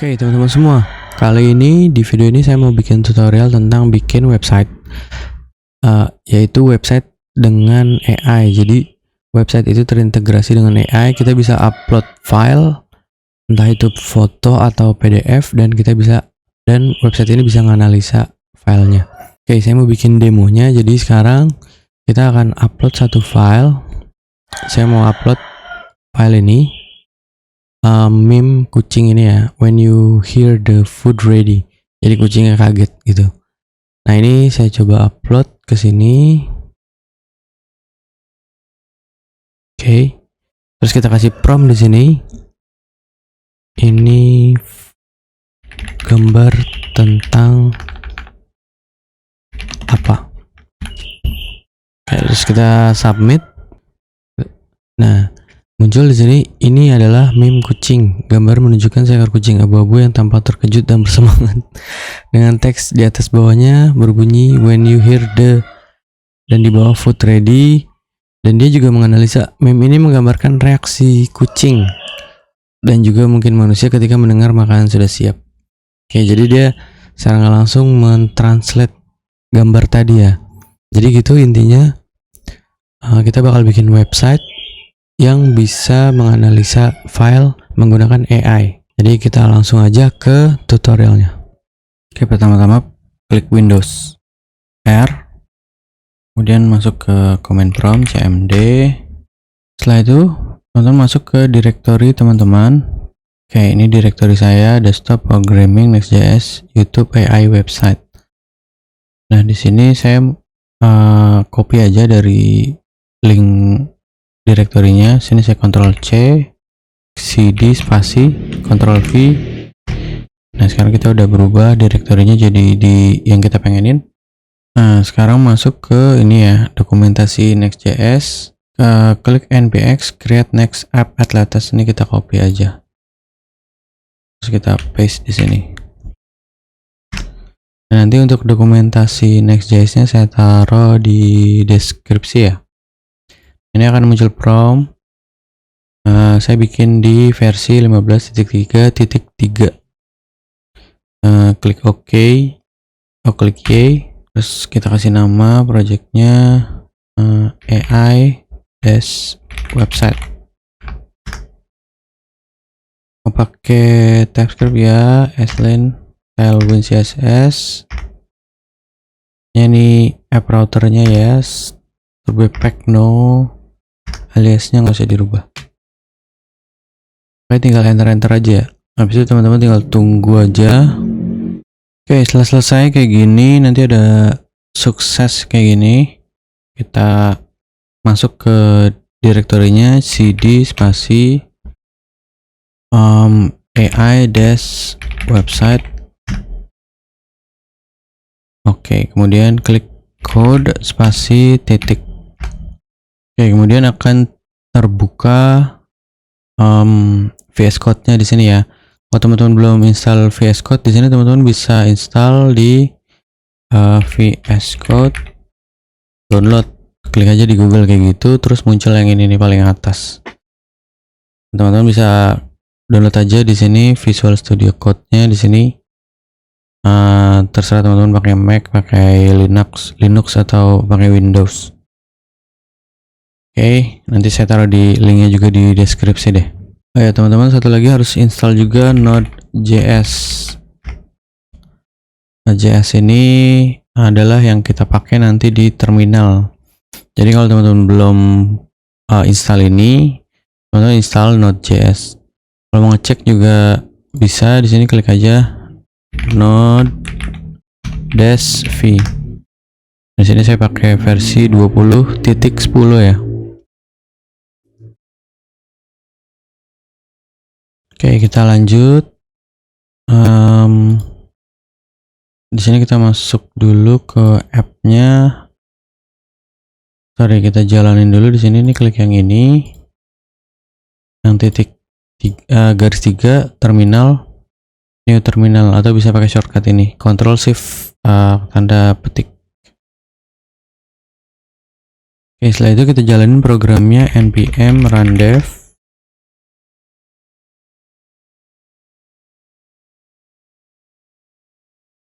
Oke teman-teman semua, kali ini di video ini saya mau bikin tutorial tentang bikin website, yaitu website dengan AI. Jadi website itu terintegrasi dengan AI, kita bisa upload file, entah itu foto atau PDF, dan website ini bisa menganalisa filenya. Oke, saya mau bikin demonya. Jadi sekarang kita akan upload satu file. Saya mau upload file ini. Meme kucing ini ya, when you hear the food ready, jadi kucingnya kaget gitu. Nah ini saya coba upload ke sini. Oke, terus kita kasih prompt di sini. Ini gambar tentang apa? Terus kita submit. Nah, muncul di sini, ini adalah meme kucing. Gambar menunjukkan seekor kucing abu-abu yang tampak terkejut dan bersemangat. Dengan teks di atas bawahnya berbunyi when you hear the, dan di bawah food ready. Dan dia juga menganalisa, meme ini menggambarkan reaksi kucing dan juga mungkin manusia ketika mendengar makanan sudah siap. Oke, jadi dia secara nggak langsung mentranslate gambar tadi ya. Jadi gitu intinya, kita bakal bikin website yang bisa menganalisa file menggunakan AI. Jadi kita langsung aja ke tutorialnya. Oke, pertama-tama klik Windows R, kemudian masuk ke command prompt cmd. Setelah itu teman-teman masuk ke direktori teman-teman. Oke, ini direktori saya, desktop programming next.js youtube AI website. Nah di sini saya copy aja dari link direktorinya. Sini saya Ctrl C, CD spasi, Ctrl V. Nah sekarang kita udah berubah direktorinya jadi di yang kita pengenin. Nah sekarang masuk ke ini ya, dokumentasi next.js. Klik npx create next app at latest. Ini kita copy aja, terus kita paste di sini. Nah, nanti untuk dokumentasi next.js nya saya taruh di deskripsi ya. Ini akan muncul prompt. Saya bikin di versi 15.3.3. Klik OK, klik Y, terus kita kasih nama projectnya AI website. Mau pakai TypeScript ya, Sline, Tailwind CSS. Ini app routernya ya, Webpack no, aliasnya nggak usah dirubah. Oke, tinggal enter aja ya. Habis itu teman-teman tinggal tunggu aja. Oke, setelah selesai kayak gini, nanti ada sukses kayak gini. Kita masuk ke direktorinya, cd spasi AI website. Oke, kemudian klik code spasi titik. Oke, kemudian akan terbuka VS Code-nya di sini ya. Kalau teman-teman belum install VS Code di sini, teman-teman bisa install di VS Code download. Klik aja di Google kayak gitu, terus muncul yang ini nih paling atas. Teman-teman bisa download aja di sini Visual Studio Code-nya di sini. Terserah teman-teman pakai Mac, pakai Linux atau pakai Windows. Oke, nanti saya taruh di linknya juga di deskripsi deh. Oh ya teman-teman, satu lagi harus install juga Node.js. Node.js ini adalah yang kita pakai nanti di terminal. Jadi kalau teman-teman belum install ini, teman-teman install Node.js. Kalau mau ngecek juga bisa, di sini klik aja Node-v. Di sini saya pakai versi 20.10 ya. Oke, kita lanjut. Di sini kita masuk dulu ke app-nya. Sorry, kita jalanin dulu di sini nih, klik yang ini. Yang garis 3 terminal, new terminal, atau bisa pakai shortcut ini, Ctrl Shift tanda petik. Oke, setelah itu kita jalanin programnya npm run dev.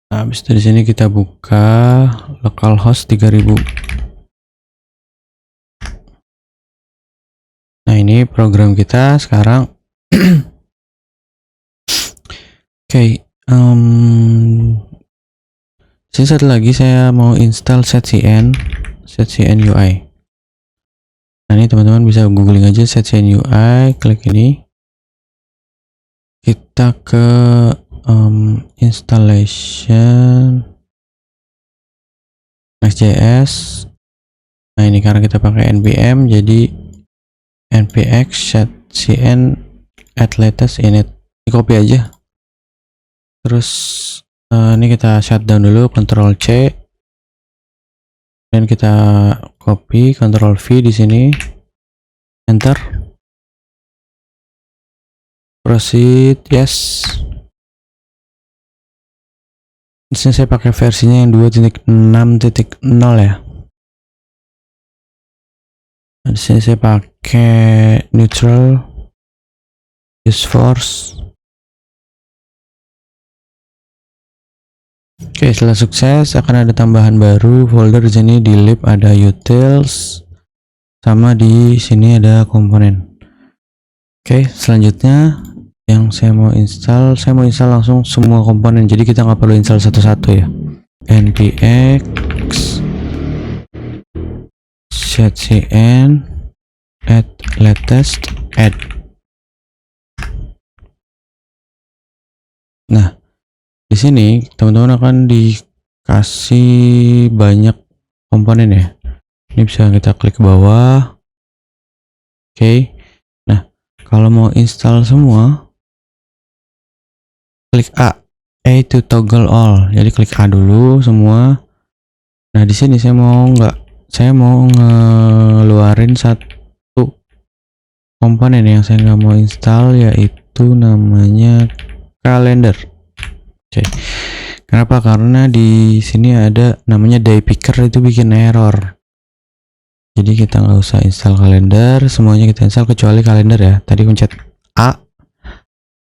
Nah, habis itu di sini kita buka localhost 3000. Nah, ini program kita sekarang. Oke, sini satu lagi saya mau install setcn UI. Nah, ini teman-teman bisa googling aja setcn UI, klik ini. Kita ke installation Next.js. Nah, ini karena kita pakai npm jadi npx setcn add latest init. Ini copy aja. Terus ini kita shutdown dulu, Ctrl C, dan kita copy, Ctrl V di sini, enter, proceed, yes. Di sini saya pakai versinya yang 2.6.0 ya. Nah, di sini saya pakai neutral, use force. Oke, setelah sukses akan ada tambahan baru folder. Di sini di lib ada utils, sama di sini ada komponen. Oke, selanjutnya yang saya mau install langsung semua komponen, jadi kita nggak perlu install satu-satu ya. npx setcn add latest add. Nah, di sini teman-teman akan dikasih banyak komponen ya. Ini bisa kita klik ke bawah. Oke. Nah, kalau mau install semua, klik A to toggle all. Jadi klik A dulu semua. Nah, di sini saya mau ngeluarin satu komponen yang saya nggak mau install, yaitu namanya kalender. Oke. Kenapa? Karena di sini ada namanya day picker, itu bikin error. Jadi kita nggak usah install kalender, semuanya kita install kecuali kalender ya. Tadi pencet A.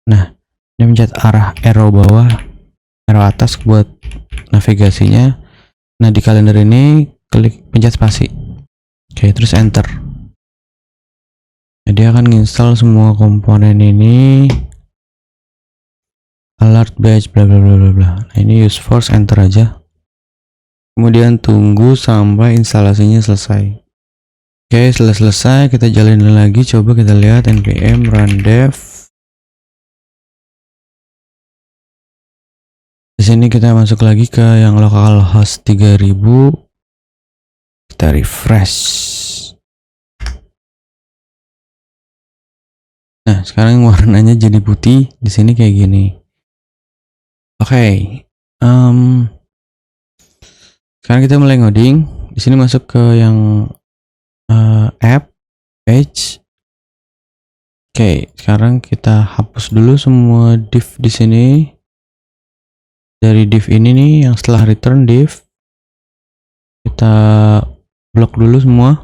Nah, ini pencet arrow bawah, arrow atas buat navigasinya. Nah, di kalender ini klik pencet spasi. Oke, terus enter. Jadi akan install semua komponen ini. Alert batch bla bla bla bla bla. Nah, ini use force, enter aja. Kemudian tunggu sampai instalasinya selesai. Oke, setelah selesai kita jalanin lagi. Coba kita lihat npm run dev. Di sini kita masuk lagi ke yang localhost 3000. Kita refresh. Nah, sekarang warnanya jadi putih. Di sini kayak gini. Oke, sekarang kita mulai ngoding. Di sini masuk ke yang app page. Oke, sekarang kita hapus dulu semua div di sini. Dari div ini nih, yang setelah return div, kita blok dulu semua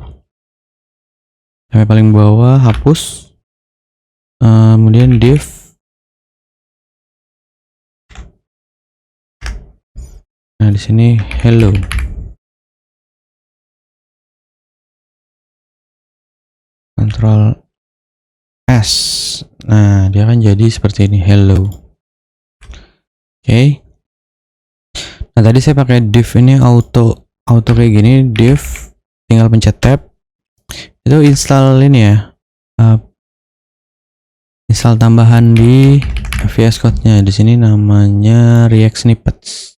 sampai paling bawah, hapus. Kemudian div. Nah, di sini hello. Ctrl S. Nah, dia akan jadi seperti ini, hello. Oke. Nah, tadi saya pakai div ini auto kayak gini, div tinggal pencet tab. Itu install ini ya. Install tambahan di VS Code-nya. Di sini namanya React Snippets.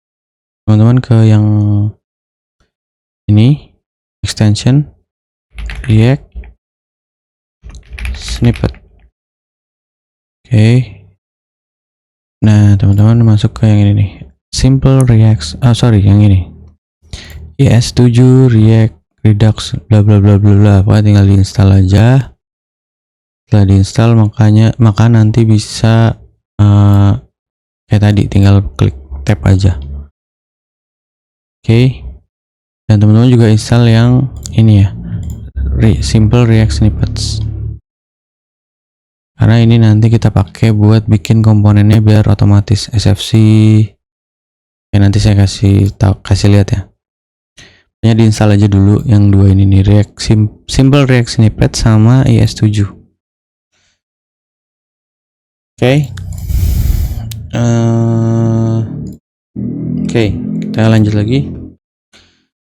Teman-teman ke yang ini, extension React Snippet. Oke. Nah, teman-teman masuk ke yang ini nih, Simple React, yang ini ES7 React Redux bla bla bla bla bla. Pokoknya tinggal diinstal aja. Setelah diinstal maka nanti bisa kayak tadi, tinggal klik tab aja. Oke. Dan teman-teman juga install yang ini ya, Simple React Snippets, karena ini nanti kita pakai buat bikin komponennya biar otomatis SFC Oke, nanti saya kasih lihat ya. Hanya diinstal aja dulu yang dua ini nih, Simple React Snippet sama IS7. Oke. Oke, kita lanjut lagi.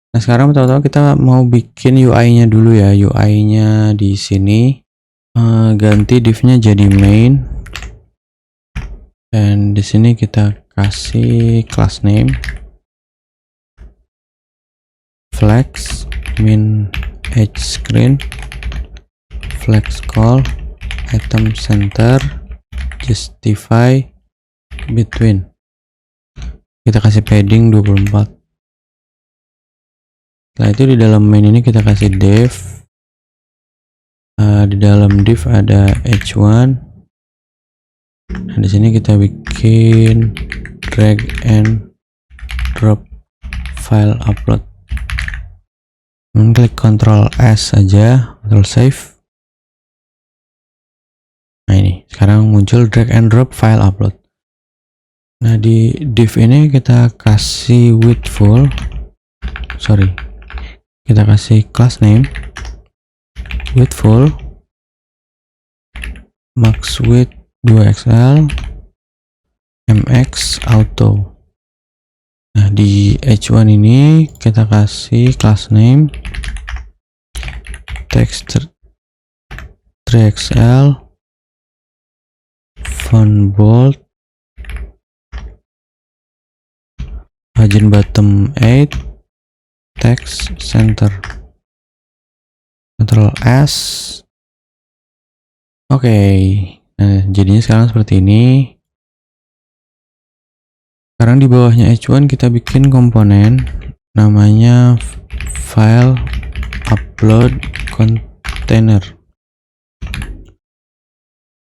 Nah, sekarang tahu-tahu kita mau bikin UI-nya dulu ya. UI-nya di sini ganti div-nya jadi main. Dan di sini kita kasih class name flex min edge screen flex call item center justify between. Kita kasih padding 24. Setelah itu di dalam main ini kita kasih div. Di dalam div ada h1. Nah, di sini kita bikin drag and drop file upload. Klik Ctrl S saja, Ctrl save. Nah, ini sekarang muncul drag and drop file upload. Nah, di div ini kita kasih width full. Kita kasih class name width full, max width 2xl, mx auto. Nah, di h1 ini kita kasih class name text 3xl, font bold, margin bottom 8, text center. Ctrl S. Oke. Nah, jadinya sekarang seperti ini. Sekarang di bawahnya h1 kita bikin komponen namanya file upload container.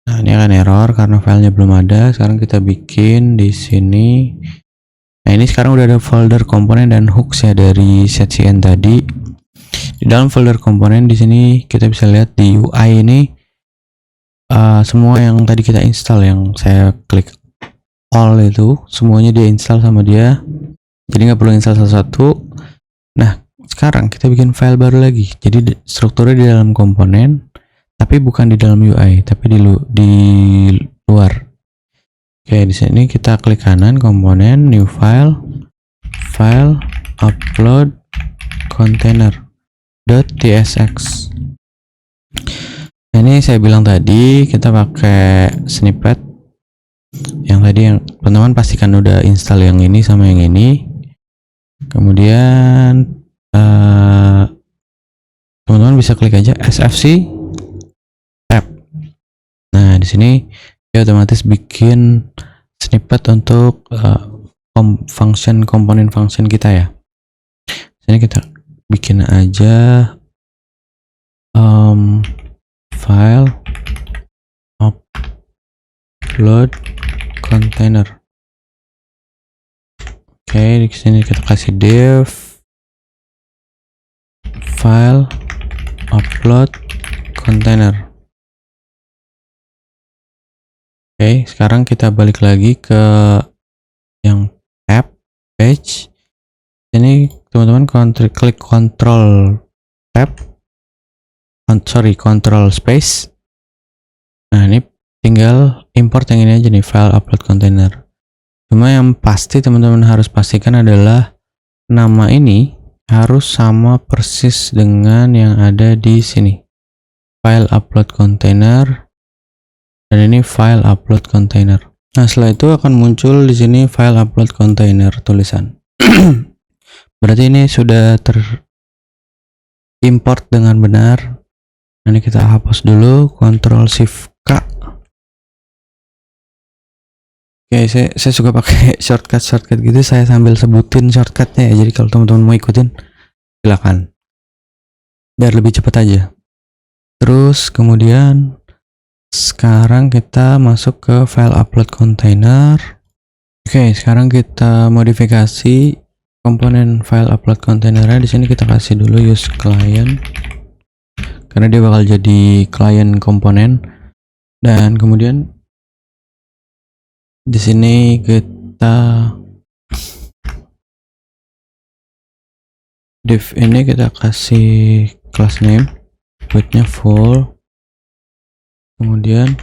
Nah, ini akan error karena filenya belum ada. Sekarang kita bikin di sini. Nah, ini sekarang udah ada folder komponen dan hooks ya dari setcn tadi. Di dalam folder komponen di sini kita bisa lihat di UI ini semua yang tadi kita install, yang saya klik all itu semuanya dia install sama dia, jadi nggak perlu install satu-satu. Nah, sekarang kita bikin file baru lagi, jadi strukturnya di dalam komponen tapi bukan di dalam UI, tapi di luar. Oke, di sini kita klik kanan komponen, new file, file upload container .tsx. Nah, ini saya bilang tadi kita pakai snippet yang tadi, yang teman-teman pastikan udah install yang ini sama yang ini. Kemudian teman-teman bisa klik aja sfc tab. Nah, di sini dia otomatis bikin snippet untuk komponen function kita ya. Sini kita bikin aja file upload container. Oke, di sini kita kasih div file upload container. Oke, sekarang kita balik lagi ke yang app page. Ini teman-teman klik control tab, control space. Nah, ini tinggal import yang ini aja nih, file upload container. Cuma yang pasti teman-teman harus pastikan adalah nama ini harus sama persis dengan yang ada di sini, file upload container, dan ini file upload container. Nah, setelah itu akan muncul di sini file upload container tulisan. Berarti ini sudah terimport dengan benar. Ini kita hapus dulu, Ctrl Shift K. Oke, saya suka pakai shortcut gitu, saya sambil sebutin shortcutnya ya. Jadi kalau teman-teman mau ikutin silakan, biar lebih cepat aja. Terus kemudian sekarang kita masuk ke file upload container. Oke, sekarang kita modifikasi komponen file upload containernya. Di sini kita kasih dulu use client karena dia bakal jadi client komponen. Dan kemudian di sini kita div ini kita kasih class name, widthnya full, kemudian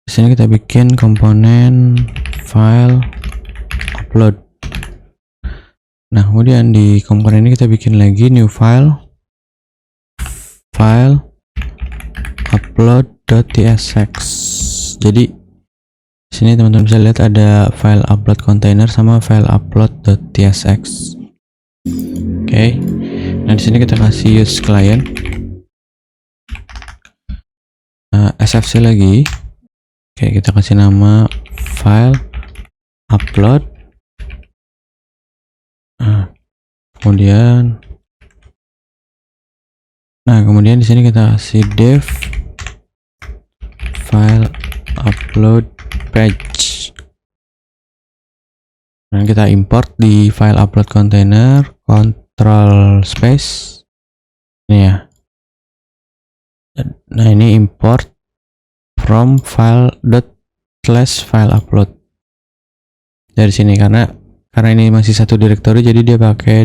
di sini kita bikin komponen file upload. Nah, kemudian di komponen ini kita bikin lagi new file upload.tsx. Jadi sini teman-teman bisa lihat ada file upload container sama file upload.tsx. Oke. Nah, di sini kita kasih use client, sfc lagi. Oke, kita kasih nama file upload. Kemudian di sini kita kasih div file upload page. Dan kita import di file upload container, control space ini ya. Nah, ini import from file./file upload dari sini, karena ini masih satu directory, jadi dia pakai ./.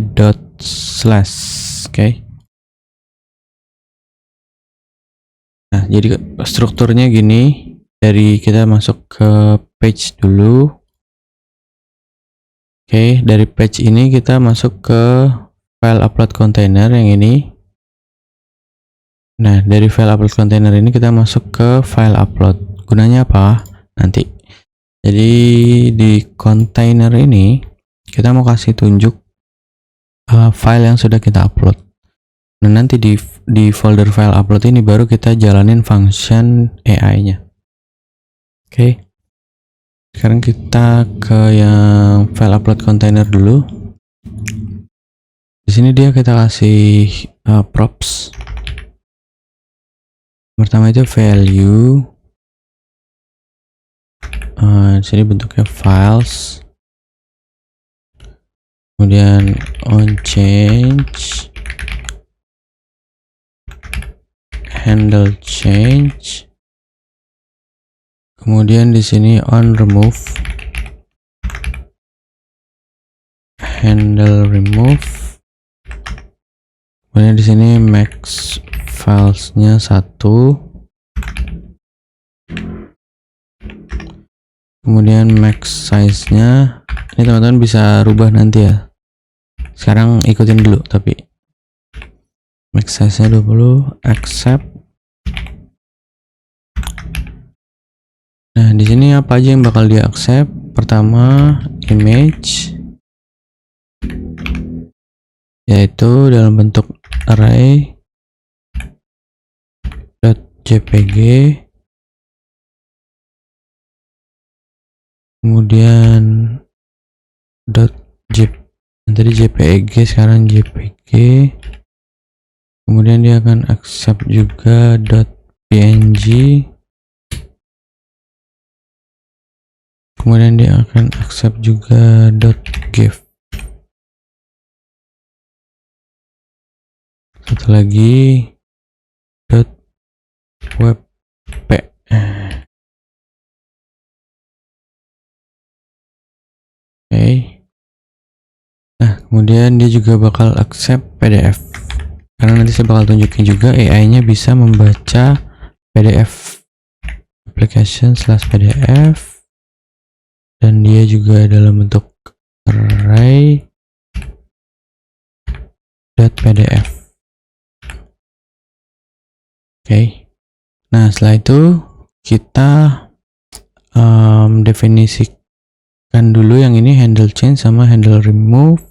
Oke. Nah, jadi strukturnya gini, dari kita masuk ke page dulu. Oke, dari page ini kita masuk ke file upload container yang ini. Nah, dari file upload container ini kita masuk ke file upload. Gunanya apa? Nanti. Jadi di container ini kita mau kasih tunjuk file yang sudah kita upload. Nah, nanti di folder file upload ini baru kita jalanin function AI-nya. Oke. Sekarang kita ke yang file upload container dulu. Di sini dia kita kasih props. Pertama itu value. Di sini bentuknya files. Kemudian on change, handle change. Kemudian di sini on remove, handle remove. Kemudian di sini max filesnya 1. Kemudian max size-nya ini teman-teman bisa rubah nanti ya. Sekarang ikutin dulu, tapi max size-nya 20, accept. Nah, di sini apa aja yang bakal dia accept? Pertama, image, yaitu dalam bentuk array .jpg. Kemudian tadi jpeg, sekarang jpg. Kemudian dia akan accept juga .png. Kemudian dia akan accept juga .gif. Satu lagi .webp. Oke. Nah, kemudian dia juga bakal accept PDF, karena nanti saya bakal tunjukin juga AI-nya bisa membaca PDF, application/pdf, dan dia juga dalam bentuk array .pdf. Oke. Nah, setelah itu kita definisikan dulu yang ini, handle change sama handle remove.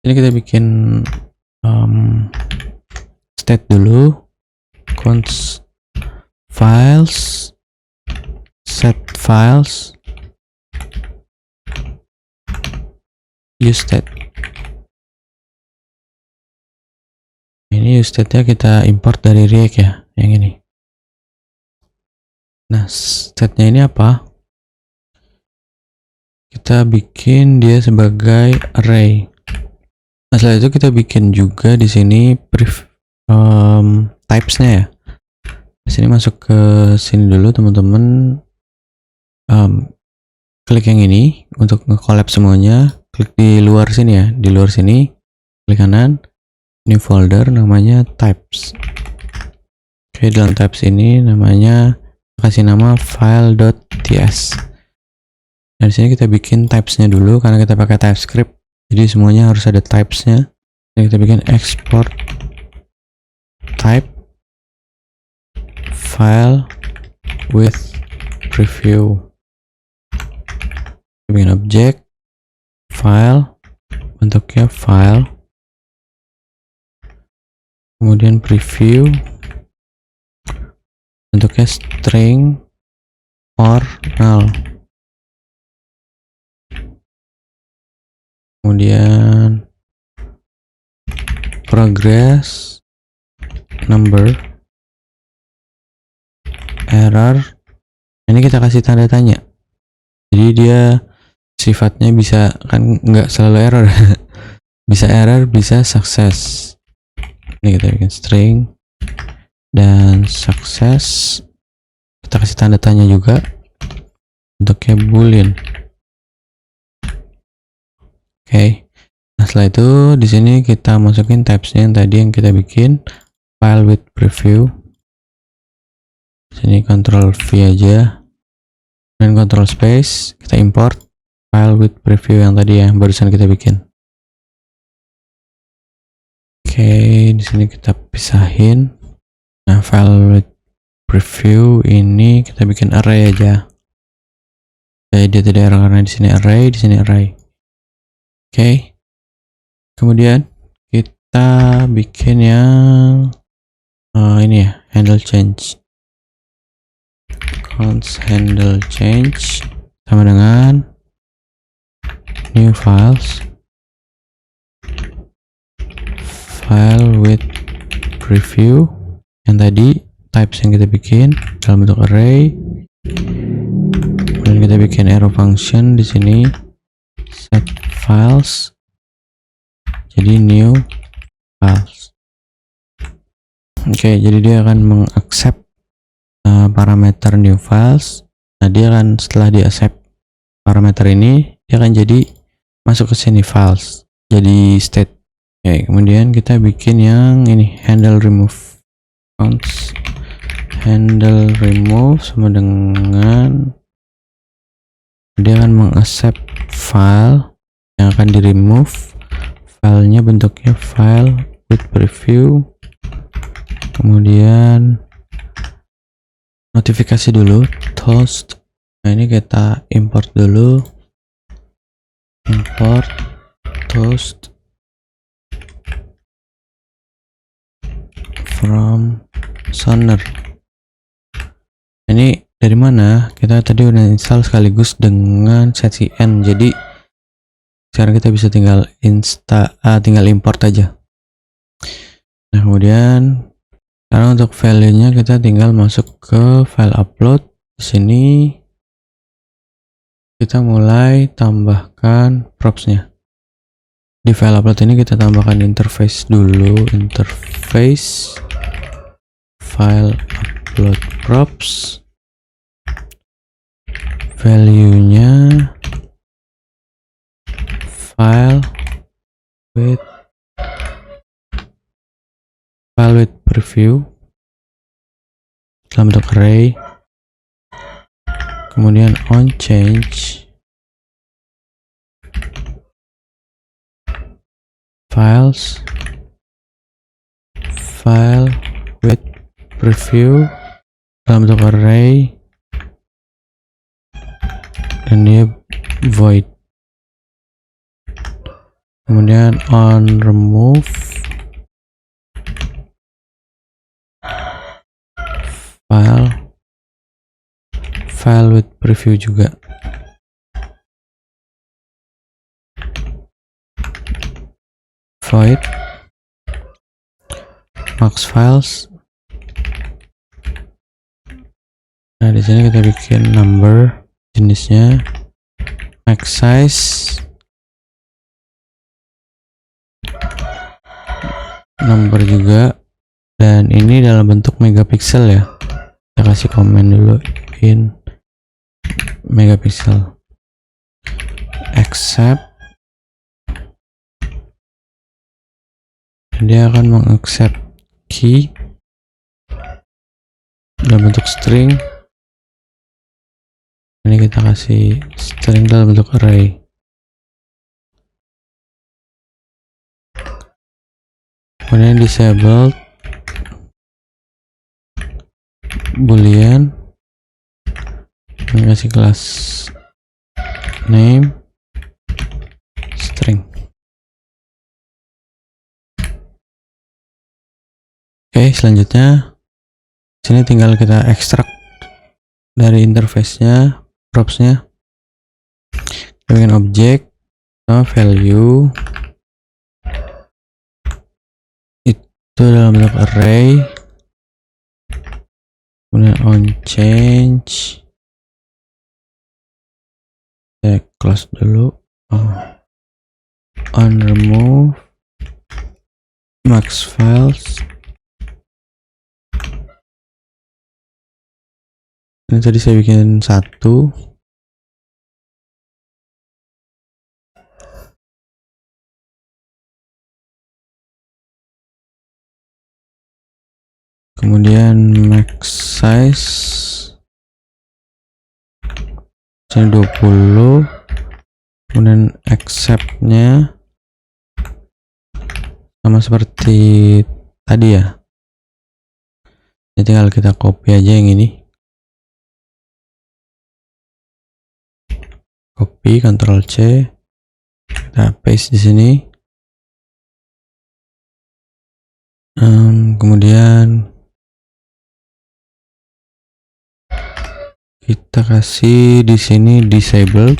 Ini kita bikin state dulu, const files, set files, use state. Ini use state-nya kita import dari React ya, yang ini. Nah, state-nya ini apa? Kita bikin dia sebagai array. Nah, setelah itu kita bikin juga di sini types-nya ya. Di sini masuk ke sini dulu teman-teman. Klik yang ini untuk nge-collab semuanya. klik di luar sini ya, di luar sini klik kanan, new folder namanya types. Oke, dalam types ini namanya kasih nama file.ts. Nah, di sini kita bikin typesnya dulu karena kita pakai TypeScript, jadi semuanya harus ada typesnya. Jadi kita bikin export type file with preview. Kita bikin objek file, bentuknya file, kemudian preview, bentuknya string or null. Kemudian progress number error, ini kita kasih tanda tanya, jadi dia sifatnya bisa, kan nggak selalu error bisa error, bisa sukses. Ini kita bikin string dan sukses, kita kasih tanda tanya juga, bentuknya boolean. Oke. Nah, setelah itu di sini kita masukin typesnya yang tadi yang kita bikin, file with preview. Sini Ctrl V aja dan Ctrl space, kita import file with preview yang tadi ya, barusan kita bikin. Oke, di sini kita pisahin. Nah, file with preview ini kita bikin array aja. Jadi dia tidak error karena di sini array, di sini array. Oke. Kemudian kita bikin yang ini ya, handle change. Const handle change sama dengan new files, file with preview yang tadi types yang kita bikin dalam bentuk array. Kemudian kita bikin arrow function di sini, set files jadi new files. Oke, jadi dia akan mengaccept parameter new files. Nah, dia akan setelah di accept parameter ini, dia akan jadi masuk ke sini files, jadi state. Oke, kemudian kita bikin yang ini, handle remove. Const handle remove sama dengan dia akan mengaccept file yang akan di remove. Filenya bentuknya file with preview. Kemudian notifikasi dulu toast. Nah, ini kita import dulu, import toast from Sonar. Ini dari mana? Kita tadi udah install sekaligus dengan setcn, jadi sekarang kita bisa tinggal tinggal import aja. Nah, kemudian sekarang untuk value-nya kita tinggal masuk ke file upload. Di sini kita mulai tambahkan props-nya. Di file upload ini kita tambahkan interface dulu, interface file upload props, value-nya file with preview dalam bentuk array, kemudian on change files file with preview dalam bentuk array dan dia void. Kemudian on remove file with preview juga. Void max files. Nah, di sini kita bikin number, jenisnya max size, number juga, dan ini dalam bentuk megapiksel ya. Kita kasih komen dulu in megapiksel, accept dia akan mengaccept key dalam bentuk string. Ini kita kasih string dalam bentuk array. Kemudian disabled boolean, kasih kelas name string. Oke, selanjutnya sini tinggal kita ekstrak dari interface-nya, props-nya. Kita bikin objek value itu dalam bentuk array, kemudian on change, saya close dulu, on remove max files. Ini tadi saya bikin satu, kemudian max size sini 20, kemudian accept-nya sama seperti tadi ya. Jadi tinggal kita copy aja yang ini, copy, Ctrl C, kita paste di sini. Kemudian kita kasih di sini disabled,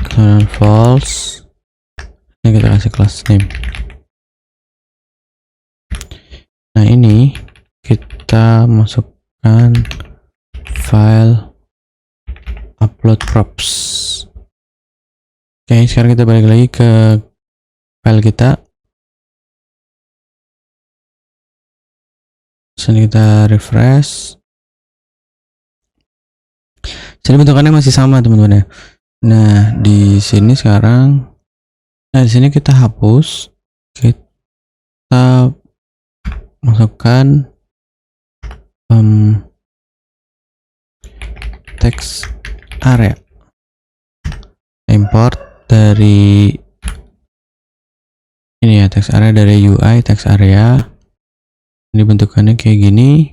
kemudian false. Ini kita kasih class name. Nah, ini kita masukkan file upload props. Oke, sekarang kita balik lagi ke file kita. Sini kita refresh. Sini bentukannya masih sama teman-teman ya. Nah, di sini sekarang, di sini kita hapus, kita masukkan text area, import dari ini ya, text area dari UI text area. Ini bentukannya kayak gini.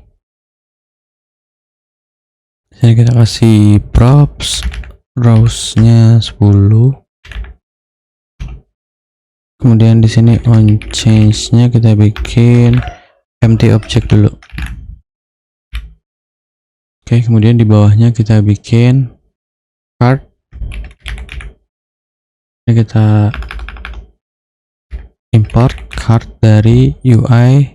Sini kita kasih props, rows-nya 10. Kemudian di sini on change-nya kita bikin empty object dulu. Oke, kemudian di bawahnya kita bikin card. Ini kita import card dari UI/card.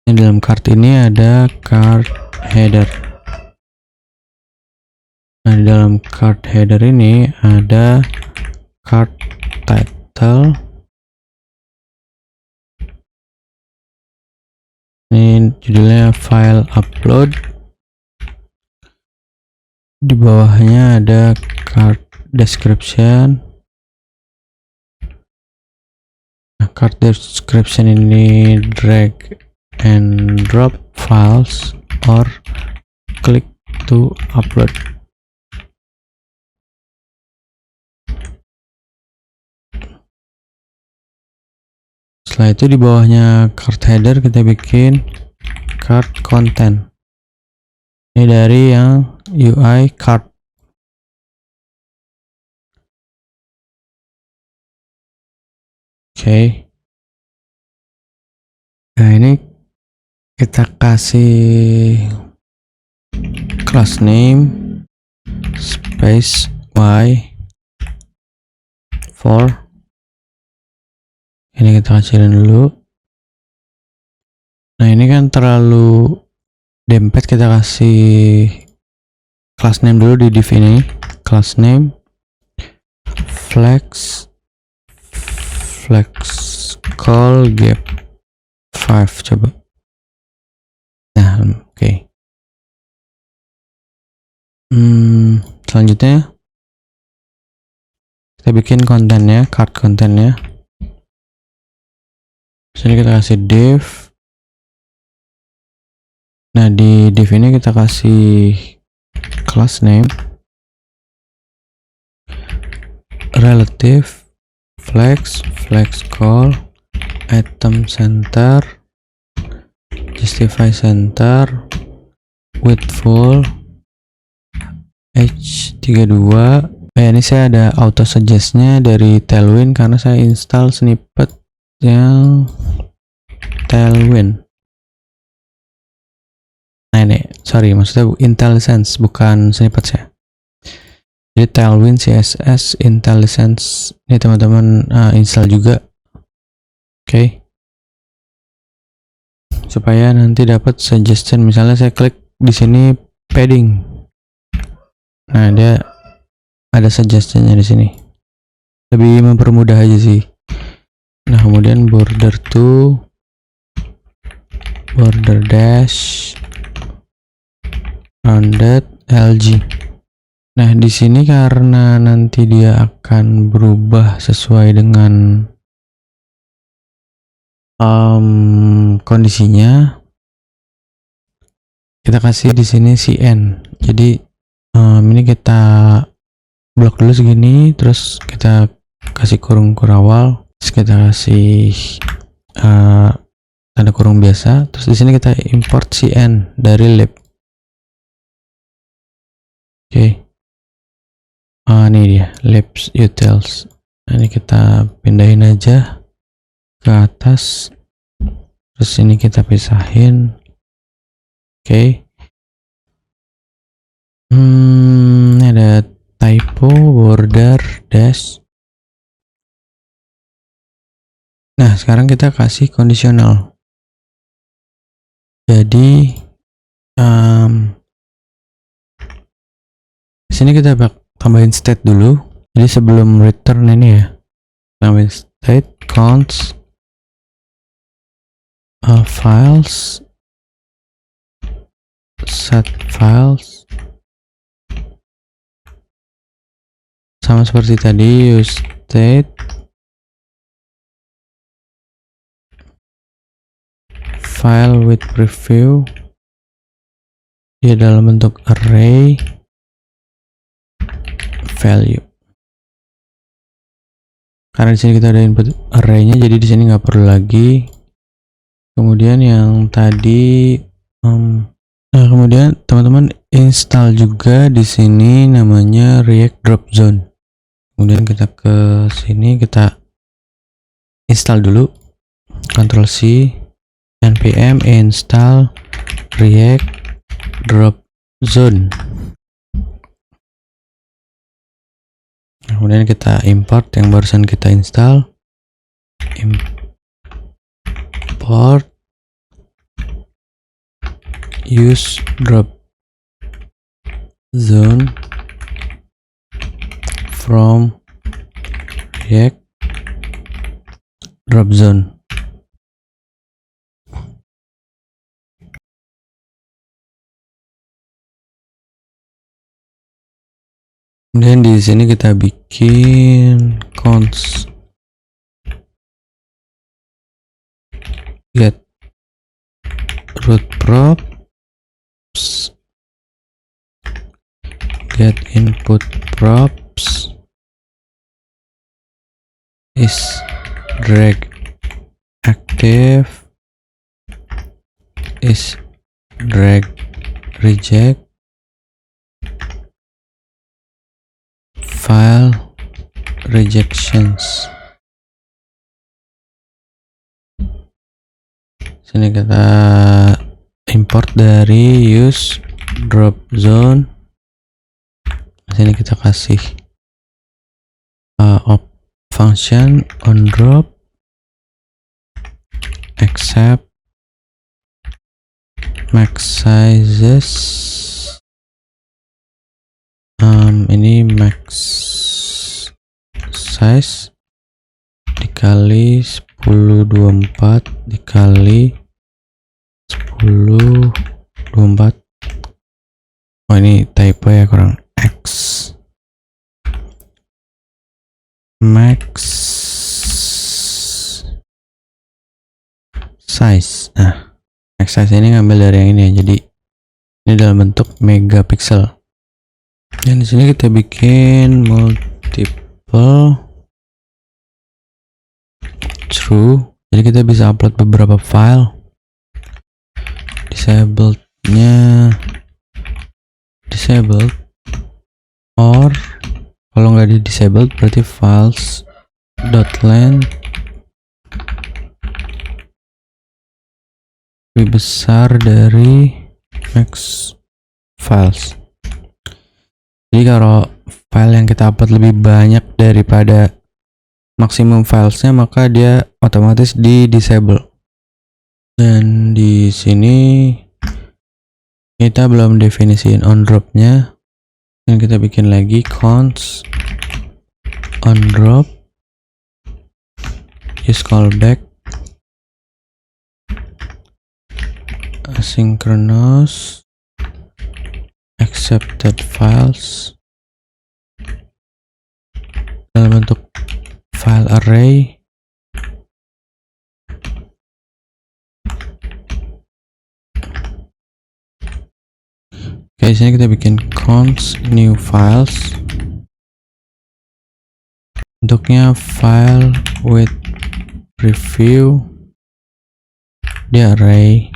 Di dalam card ini ada card header. Nah, di dalam card header ini ada card title. Ini judulnya file upload. Di bawahnya ada card description. Nah, card description ini drag and drop files or click to upload. Setelah itu di bawahnya card header kita bikin card content. Ini dari yang UI card. Oke. Nah, ini kita kasih class name space y for. Ini kita kecilin dulu. Nah, ini kan terlalu dempet, kita kasih class name dulu di div ini. Class name flex call gap 5, coba. Nah, oke. Selanjutnya kita bikin kontennya, card kontennya. Sini kita kasih div. Nah, di div ini kita kasih class name, relative, flex call, item center, justify center, width full, h32. Ini saya ada auto suggest-nya dari Tailwind karena saya install snippet yang Tailwind. Nah ini, sorry, maksudnya IntelliSense, bukan snippet saya. Jadi Tailwind CSS IntelliSense ini teman-teman install juga, oke. Supaya nanti dapat suggestion. Misalnya saya klik di sini padding, nah dia ada suggestionnya di sini, lebih mempermudah aja sih. Nah kemudian border to, border dash, rounded, LG. Nah di sini karena nanti dia akan berubah sesuai dengan kondisinya, kita kasih di sini cn. Jadi ini kita blok dulu segini, terus kita kasih kurung kurawal, terus kita kasih tanda kurung biasa, terus di sini kita import cn dari lib. Oke. Ini dia libs utils. Nah, ini kita pindahin aja ke atas, terus ini kita pisahin. Oke. Ini ada typo, border dash. Nah sekarang kita kasih kondisional. Jadi sini kita tambahin state dulu. Jadi sebelum return ini ya, tambahin state counts files, set files, sama seperti tadi, use state file with preview, dia dalam bentuk array value. Karena di sini kita ada input arraynya, jadi di sini nggak perlu lagi. Kemudian yang tadi, nah kemudian teman-teman install juga di sini namanya React Drop Zone. Kemudian kita ke sini, kita install dulu, Ctrl C, npm install React Drop Zone. Kemudian kita import yang barusan kita install, import use drop zone from React drop zone. Kemudian di sini kita bikin const get root props, get input props is drag active is drag reject file rejections. Sini kita import dari use drop zone. Sini kita kasih function on drop accept max sizes. Ini max size dikali 1024 dikali 1024. Oh ini typo ya, kurang X. max size. Nah, max size ini ngambil dari yang ini ya. Jadi ini dalam bentuk megapiksel. Dan di sini kita bikin multiple true. Jadi kita bisa upload beberapa file. Disablednya disabled, or kalau nggak di disabled berarti files .length lebih besar dari max files. Jadi kalau file yang kita upload lebih banyak daripada maksimum filesnya, maka dia otomatis di disable. Dan di sini kita belum definisiin on drop-nya, dan kita bikin lagi const on drop is callback asynchronous accepted files dalam bentuk file array. Oke, di sini kita bikin const new files. Bentuknya file with preview di array.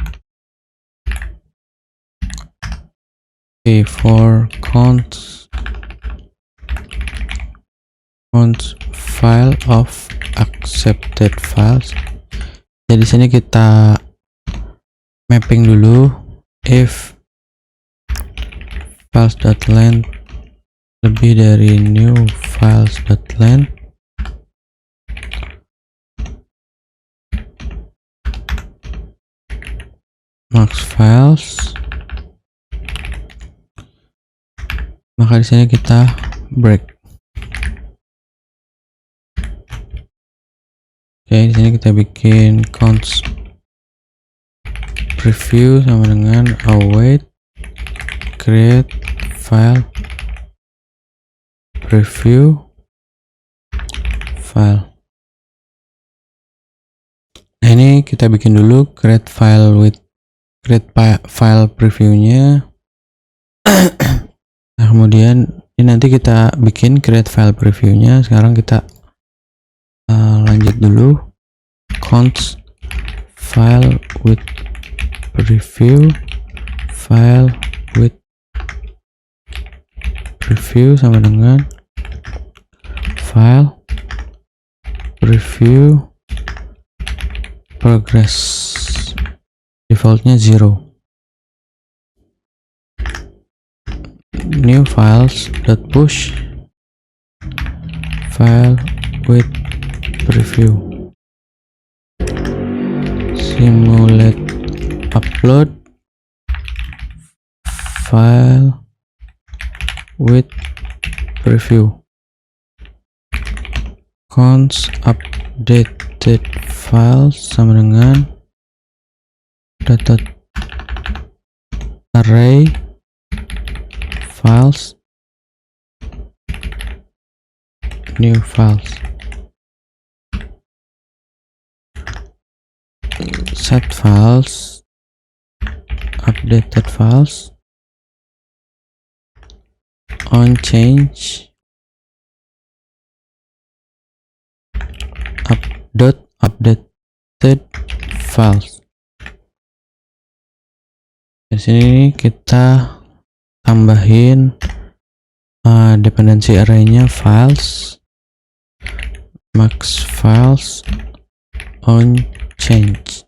Oke, for const file of accepted files. Jadi di sini kita mapping dulu if files.length lebih dari new files.length, max files, maka di sini kita break. Oke, di sini kita bikin const preview sama dengan await create file preview file. Nah, ini kita bikin dulu create file previewnya. Nah, kemudian ini nanti kita bikin create file previewnya. Sekarang kita lanjut dulu const file with preview file with preview sama dengan file preview progress, defaultnya 0. New files dot push file with preview, simulate upload file with preview, const updated files sama dengan data array files new files, set files updated files on change updated files. Di sini kita tambahin dependensi arraynya files max files on change.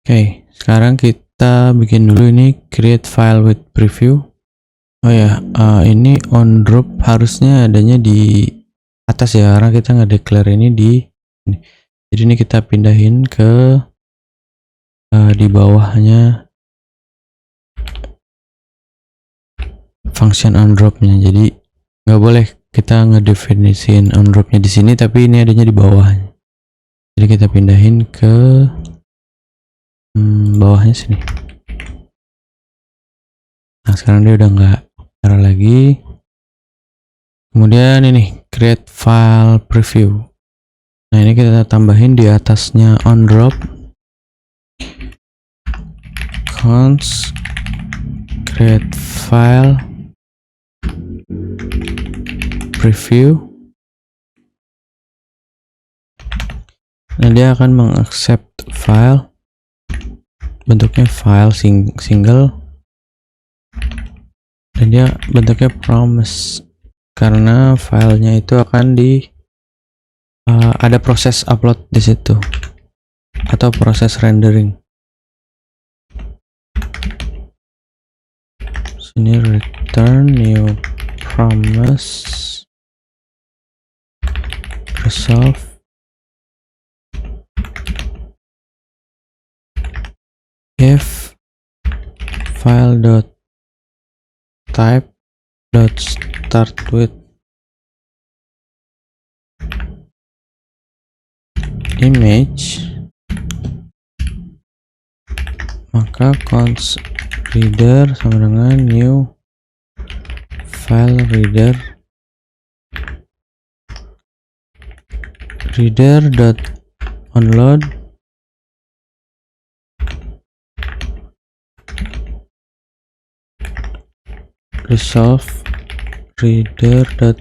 Oke, sekarang kita bikin dulu ini create file with preview. Oh ya, ini on drop harusnya adanya di atas ya, karena kita nggak declare ini di ini. Jadi ini kita pindahin ke di bawahnya function on dropnya. Jadi nggak boleh kita ngedefinisiin on dropnya di sini, tapi ini adanya di bawahnya. Jadi kita pindahin ke bawahnya sini. Nah, sekarang dia udah nggak taruh lagi. Kemudian ini create file preview. Nah, ini kita tambahin di atasnya on drop const create file preview. Nah, dia akan mengaccept file, bentuknya file single, dan dia bentuknya promise karena filenya itu akan ada proses upload di situ atau proses rendering. Sini return new promise resolve if file dot type dot start with image, maka const reader sama dengan new file reader dot onload resolve reader dot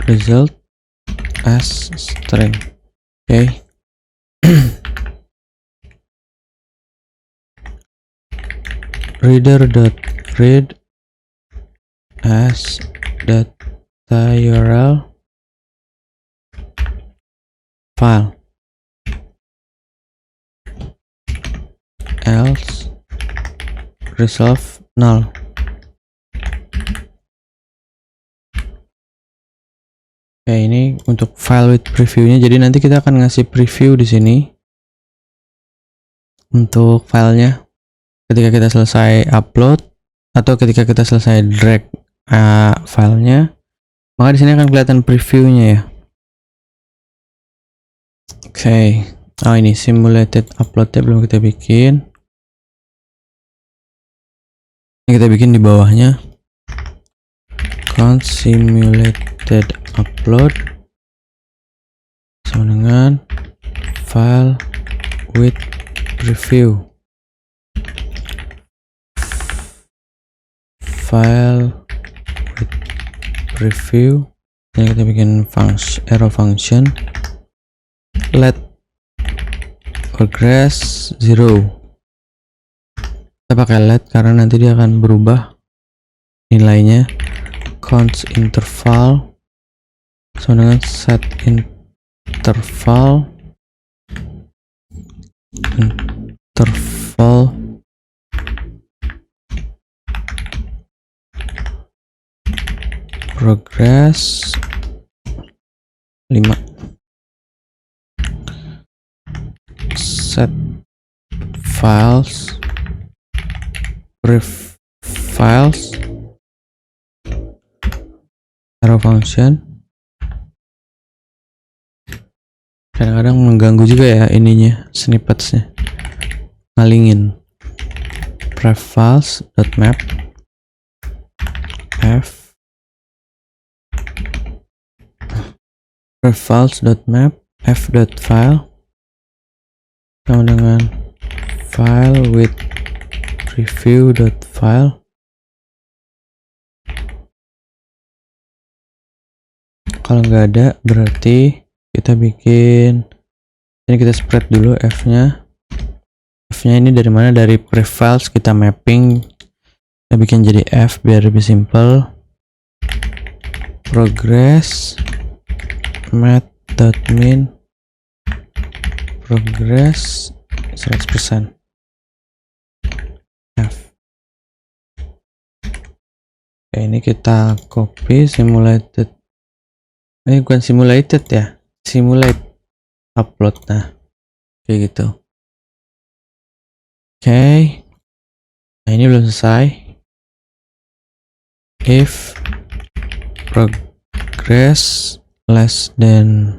result as string. Okay. Reader dot read as data URL file, else resolve null. Oke, ini untuk file with previewnya. Jadi nanti kita akan ngasih preview di sini untuk filenya ketika kita selesai upload atau ketika kita selesai drag filenya, maka di sini akan kelihatan previewnya ya. Oke. Oh, ini simulated uploadnya belum kita bikin. Ini kita bikin di bawahnya. Const simulated upload sama dengan file with preview, file with preview. Ini kita bikin arrow function let progress 0. Kita pakai let karena nanti dia akan berubah nilainya. Const interval sama dengan set interval progress 5, set files brief files arrow function. Kadang-kadang mengganggu juga ya ininya, snippetsnya ngalingin. Pref files dot map f pref files dot map f dot file sama dengan file with preview dot file. Kalau nggak ada berarti kita bikin ini, kita spread dulu f-nya ini dari mana, dari pref files kita mapping, kita bikin jadi f biar lebih simple. Progress math.min progress 100% f. Oke, ini kita copy simulated. Ini bukan simulated ya, simulate upload. Nah, kayak gitu. Oke. Nah, ini belum selesai. If progress less than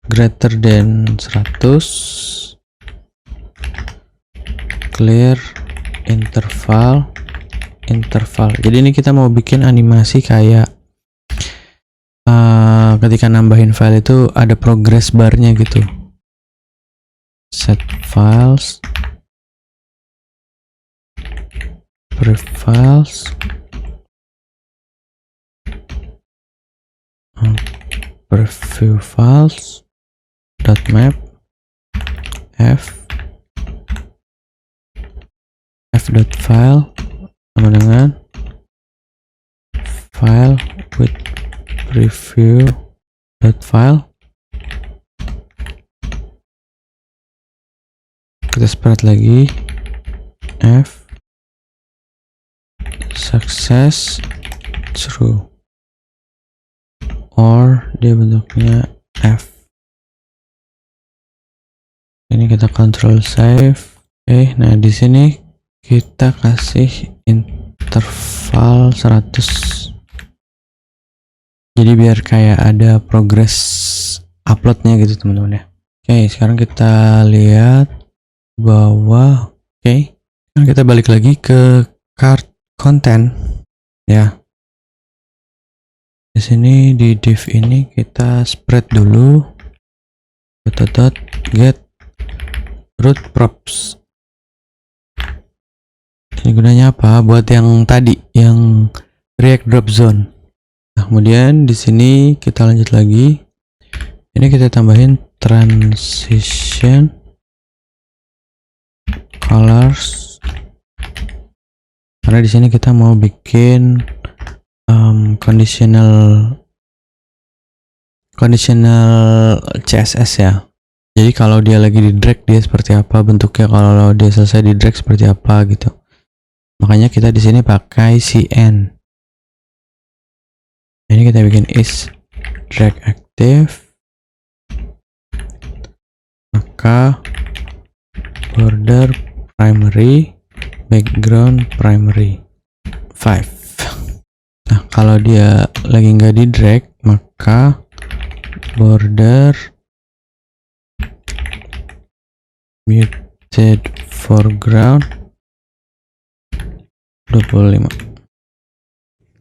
greater than 100, clear interval interval. Jadi ini kita mau bikin animasi kayak ketika nambahin file itu ada progress barnya gitu. Set files, prefiles, preview files dot map f dot file sama dengan file with preview dot file. Kita spread lagi f success true, or dia bentuknya f. Ini kita control save. Oke, nah di sini kita kasih interval 100. Jadi biar kayak ada progress uploadnya gitu teman-teman ya. Oke, sekarang kita lihat bawah. Oke, sekarang kita balik lagi ke card content ya. Di sini di div ini kita spread dulu dot get root props. Ini gunanya apa? Buat yang tadi, yang React drop zone. Nah, kemudian di sini kita lanjut lagi. Ini kita tambahin transition colors. Karena di sini kita mau bikin conditional CSS ya. Jadi kalau dia lagi di drag dia seperti apa bentuknya, kalau dia selesai di drag seperti apa gitu. Makanya kita di sini pakai cn. Ini kita bikin is drag active, maka border primary, background primary 5. Nah, kalau dia lagi nggak di drag, maka border muted foreground 25.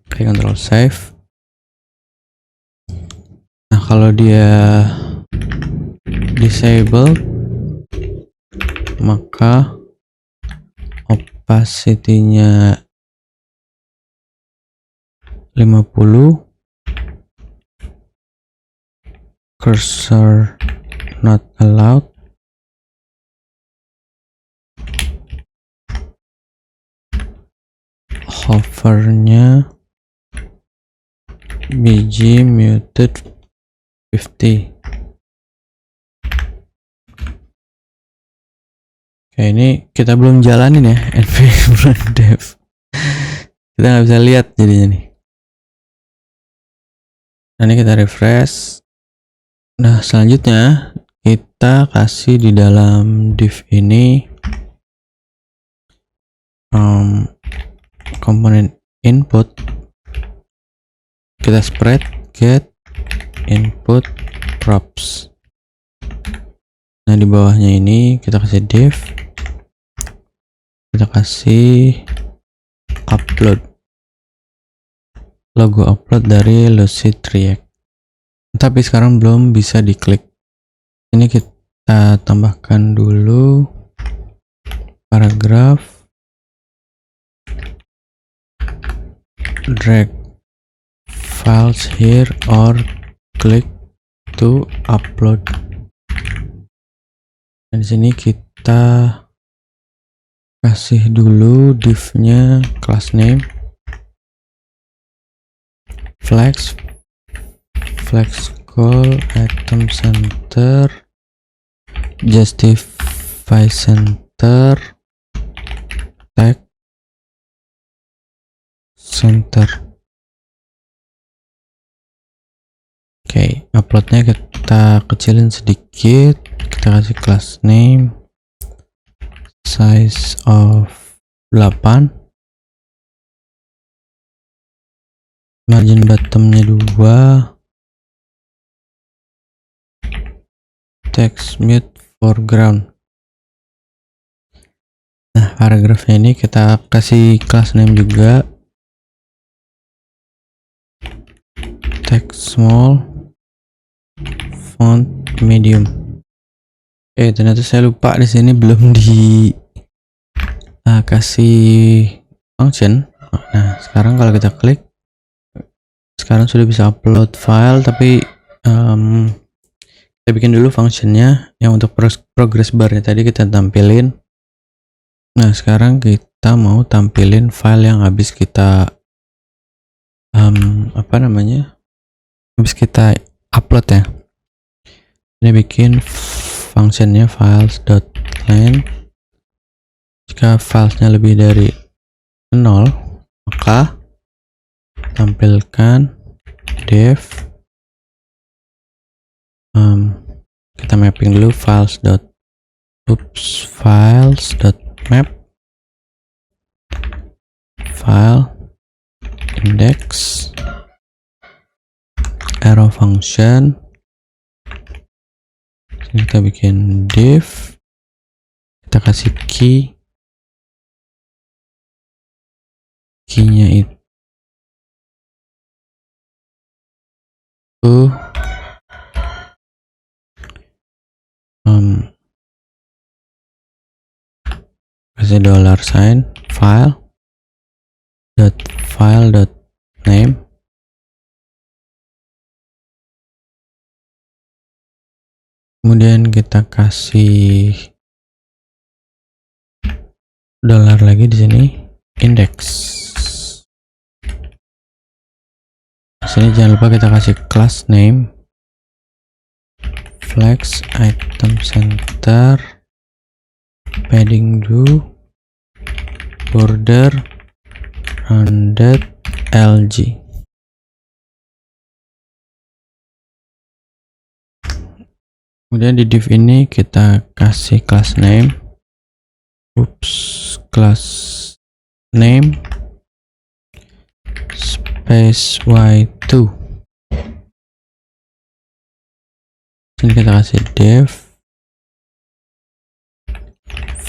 Oke, control save. Nah, kalau dia disable, maka opacity-nya 50, cursor not allowed, hovernya bg muted 50. Oke, ini kita belum jalanin ya npm dev. Kita nggak bisa lihat jadinya nih. Nah, ini kita refresh. Nah, selanjutnya kita kasih di dalam div ini komponen input. Kita spread get input props. Nah, di bawahnya ini kita kasih div, kita kasih upload, logo upload dari Lucid React. Tapi sekarang belum bisa diklik. Ini kita tambahkan dulu paragraf, drag files here or click to upload. Dan di sini kita kasih dulu div-nya class name, flex call item center, justify center, tag center. Oke, uploadnya kita kecilin sedikit, kita kasih class name size of 8, margin bottomnya 2, text mute foreground. Nah, paragrafnya ini kita kasih class name juga, text small, font medium. Ternyata saya lupa di sini belum di kasih function. Nah, sekarang kalau kita klik, sekarang sudah bisa upload file, tapi kita bikin dulu functionnya yang untuk progress barnya tadi kita tampilin. Nah, sekarang kita mau tampilin file yang habis kita habis kita upload ya. Ini bikin functionnya files.length. Jika filesnya lebih dari 0, maka tampilkan div, kita mapping dulu files.map file index arrow function. Sini kita bikin div, kita kasih key-nya itu kasih $sign file.name, kemudian kita kasih dollar lagi di sini, index. Sini jangan lupa kita kasih class name, flex item center, padding do, border rounded LG. Kemudian di div ini kita kasih class name, class name space y2. Sini kita kasih div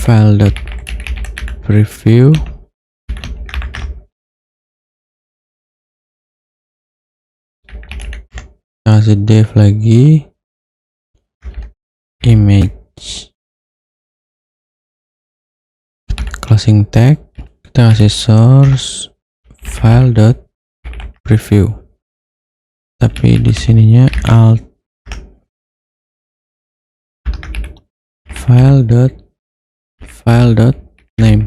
file.preview, kita kasih div lagi image, closing tag, kita kasih source file.preview, tapi di sininya alt file.name.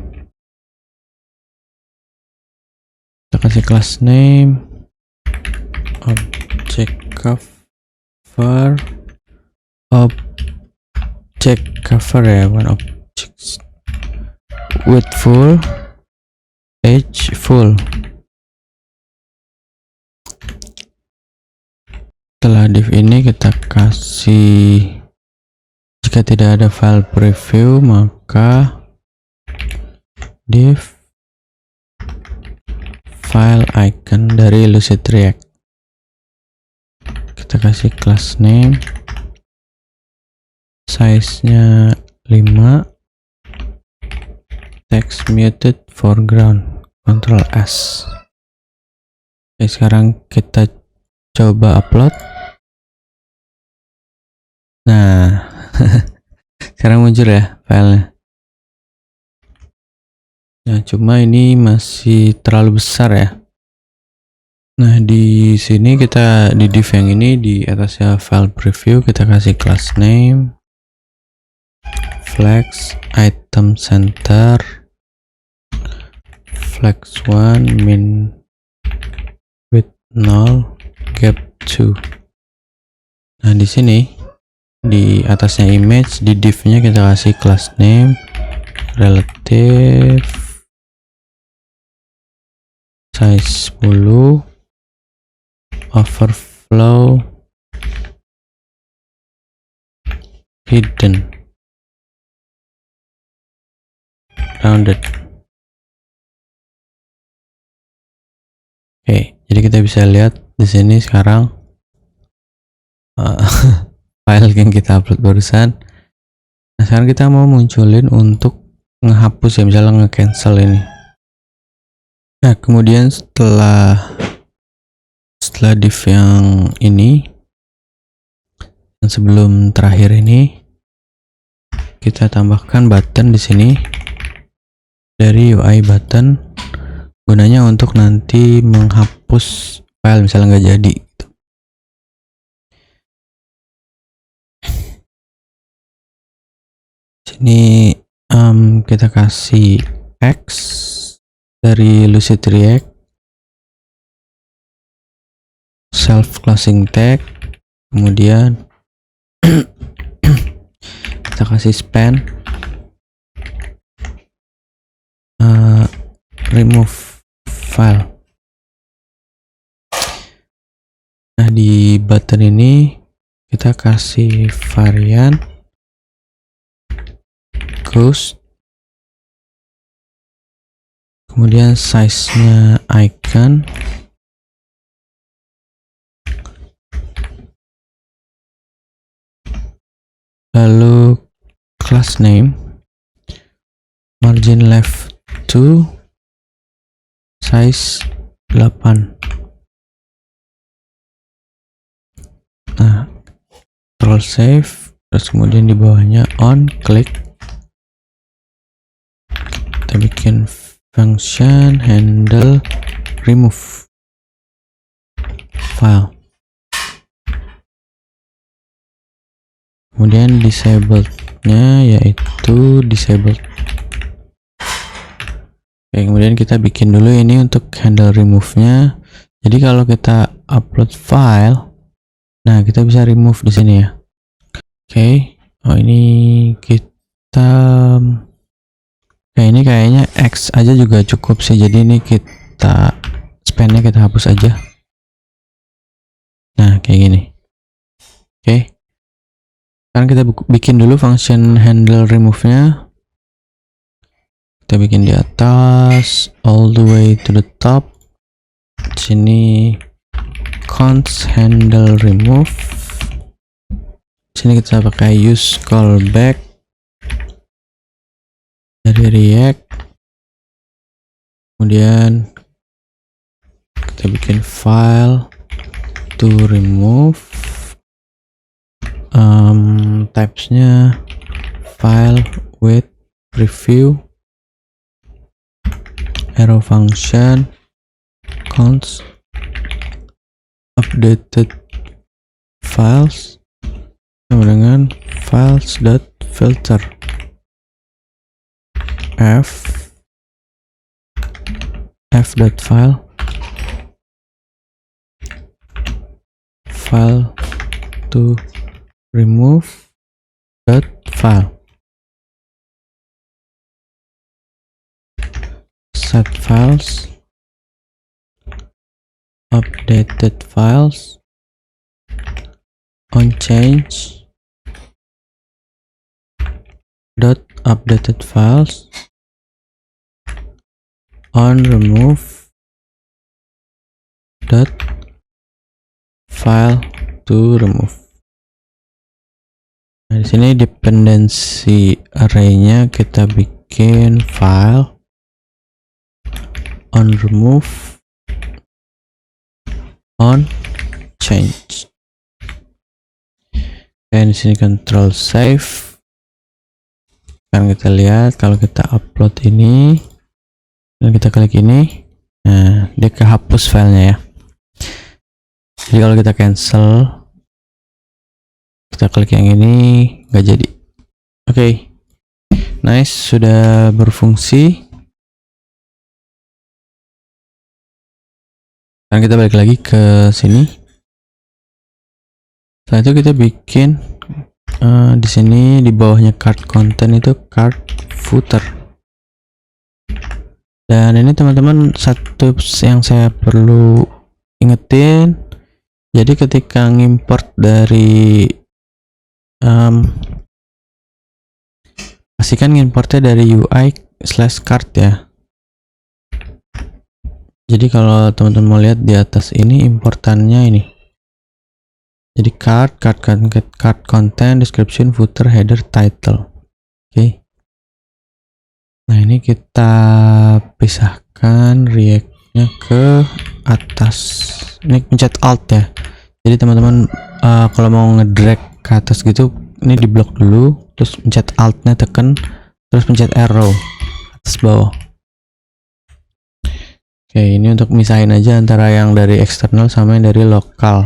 Kita kasih class name, object cover ya, bukan object, width full, age full. Setelah div ini kita kasih, jika tidak ada file preview maka div file icon dari Lucid React. Kita kasih class name, size nya 5, text muted foreground, Ctrl S. Oke, sekarang kita coba upload. Nah, sekarang muncul ya filenya. Nah, cuma ini masih terlalu besar ya. Nah, di sini kita di div yang ini di atasnya file preview kita kasih class name, flex item center, flex 1 min width 0, gap 2. Nah, di sini di atasnya image, di div-nya kita kasih class name, relative, size 10, overflow, hidden, rounded. Oke, jadi kita bisa lihat di sini sekarang file yang kita upload barusan. Nah, sekarang kita mau munculin untuk ngehapus ya, misalnya nge-cancel ini. Nah, kemudian setelah div yang ini, yang sebelum terakhir ini, kita tambahkan button di sini dari UI button, gunanya untuk nanti menghapus file misalnya nggak jadi. Sini kita kasih X dari Lucid React, self closing tag, kemudian kita kasih span, remove file. Nah, di button ini kita kasih varian ghost, kemudian size-nya icon, lalu class name, margin left 2, size 8. Nah, control save, terus kemudian di bawahnya on click, kita bikin function handle remove file, kemudian disabled-nya yaitu disabled. Oke, kemudian kita bikin dulu ini untuk handle remove-nya. Jadi kalau kita upload file, nah kita bisa remove di sini ya. Oke, oh ini kita, ini kayaknya X aja juga cukup sih. Jadi ini kita span-nya kita hapus aja. Nah, kayak gini. Oke. Sekarang kita bikin dulu function handle remove-nya. Kita bikin di atas all the way to the top. Sini const handle remove. Sini kita pakai use callback dari React. Kemudian kita bikin file to remove, types-nya file with preview, arrow function, const updated files sama dengan files.filter f.file file to remove .file set files updated files on change updated files on remove file to remove. Nah, di sini dependency array-nya kita bikin file on remove on change. Dan di sini control save. Sekarang kita lihat kalau kita upload ini dan kita klik ini, nah dia kehapus filenya ya. Jadi kalau kita cancel, kita klik yang ini, nggak jadi. Oke, nice, sudah berfungsi. Sekarang kita balik lagi ke sini. Setelah itu kita bikin di sini di bawahnya card content itu card footer. Dan ini teman-teman satu yang saya perlu ingetin. Jadi ketika ngimport dari pastikan ngimportnya dari UI/card ya. Jadi kalau teman-teman mau lihat di atas ini importannya ini. Jadi card content, description, footer, header, title. Oke. Nah, ini kita pisahkan react-nya ke atas. Ini pencet alt ya. Jadi teman-teman kalau mau ngedrag ke atas gitu, ini di blok dulu, terus pencet alt-nya tekan, terus pencet arrow atas bawah. Oke, ini untuk misahin aja antara yang dari eksternal sama yang dari lokal.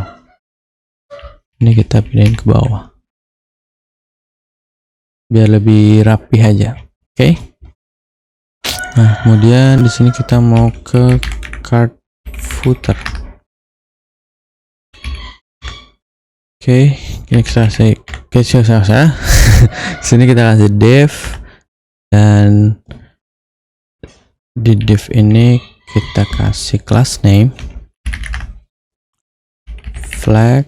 Ini kita pindahin ke bawah biar lebih rapi aja. Oke. Nah, kemudian di sini kita mau ke card footer. Oke, ini kita kasih sini kita kasih div, dan di div ini kita kasih class name flex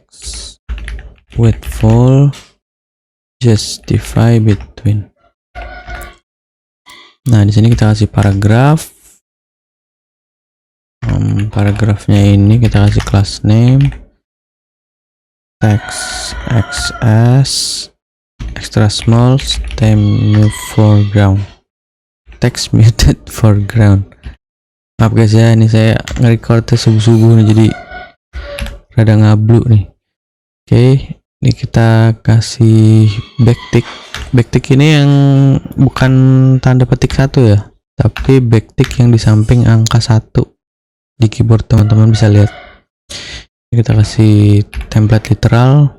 with full justify between. Nah, di sini kita kasih paragraf. Paragrafnya ini kita kasih class name text xs extra small stem new foreground text muted foreground. Maaf guys ya, ini saya nge-recordnya subuh-subuh nih, jadi rada ngablu nih. Oke, ini kita kasih backtick. Backtick ini yang bukan tanda petik 1 ya, tapi backtick yang di samping angka 1 di keyboard, teman-teman bisa lihat. Ini kita kasih template literal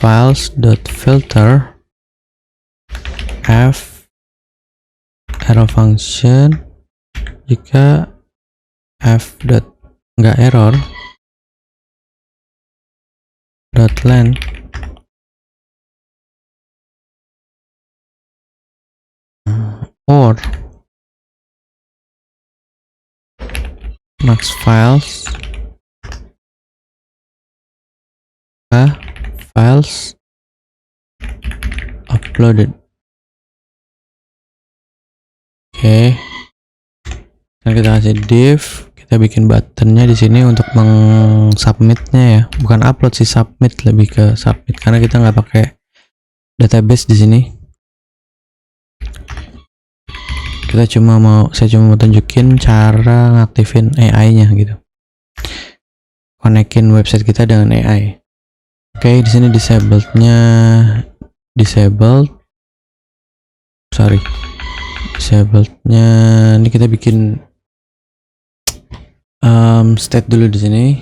files.filter f arrow function jika f nggak error .length or max files files uploaded. Oke, dan kita kasih div, kita bikin buttonnya di sini untuk submitnya ya, bukan upload sih, submit, lebih ke submit karena kita nggak pakai database di sini. Saya cuma mau tunjukin cara ngaktifin AI-nya gitu, konekin website kita dengan AI. Oke, di sini disablednya ini kita bikin state dulu di sini.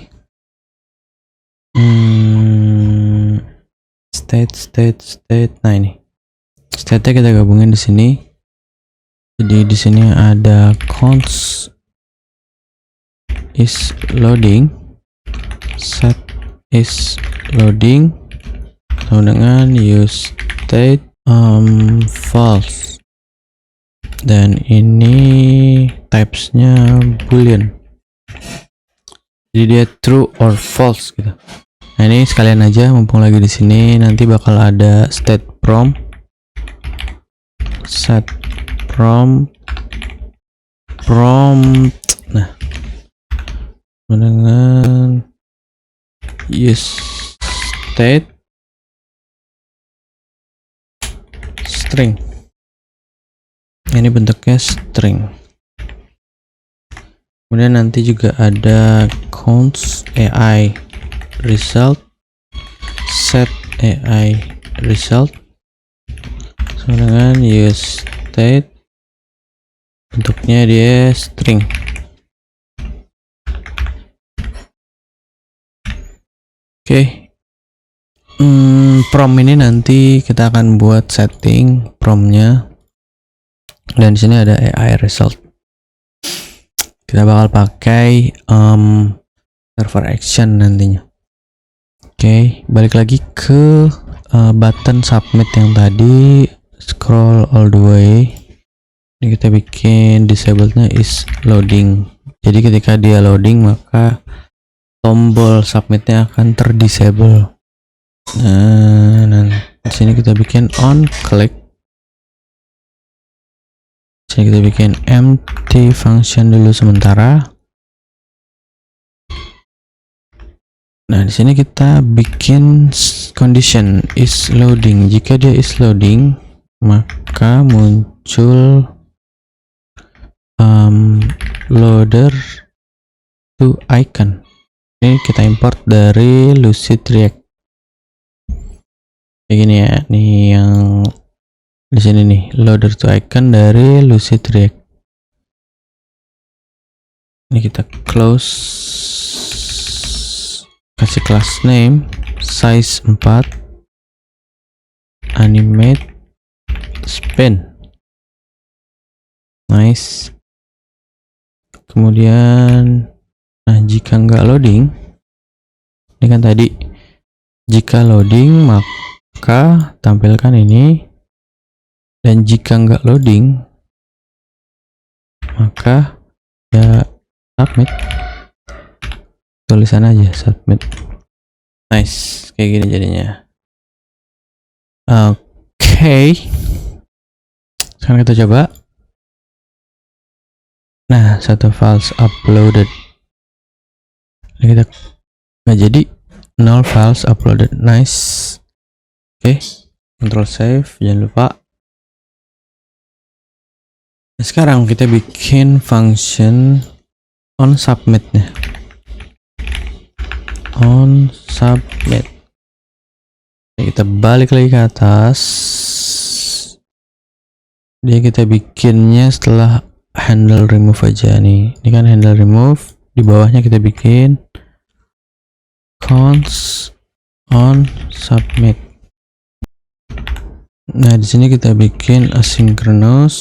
State. Nah, ini state-nya kita gabungin di sini. Jadi di sini ada const is loading, set is loading, sama dengan use state false, dan ini typesnya boolean, jadi dia true or false gitu. Nah, ini sekalian aja mumpung lagi di sini, nanti bakal ada state prompt, set prompt. Nah, dengan use state string. Ini bentuknya string. Kemudian nanti juga ada const AI result, set AI result, sama dengan use state, bentuknya dia string. Oke, prompt ini nanti kita akan buat setting promptnya, dan di sini ada AI result. Kita bakal pakai server action nantinya. Oke, balik lagi ke button submit yang tadi, scroll all the way. Ini kita bikin disablednya is loading. Jadi ketika dia loading maka tombol submitnya akan terdisable. Nah, di sini kita bikin on click. Di sini kita bikin empty function dulu sementara. Nah, di sini kita bikin condition is loading. Jika dia is loading, maka muncul loader to icon. Ini kita import dari Lucid React. Kayak gini ya, nih yang di sini nih, loader to icon dari Lucid React. Ini kita close, kasih class name size 4, animate spin. Nice. Kemudian nah, jika nggak loading, ini kan tadi jika loading maka tampilkan ini, dan jika nggak loading maka ya submit, tulisan aja submit. Nice, kayak gini jadinya. Oke. Sekarang kita coba. Nah, satu files uploaded. Ini kita nggak jadi, 0 files uploaded. Nice. Oke, control save, jangan lupa. Nah, sekarang kita bikin function on submit nya. On submit. Kita balik lagi ke atas. Dia kita bikinnya setelah handle remove aja nih. Ini kan handle remove. Di bawahnya kita bikin const on submit. Nah, di sini kita bikin asynchronous.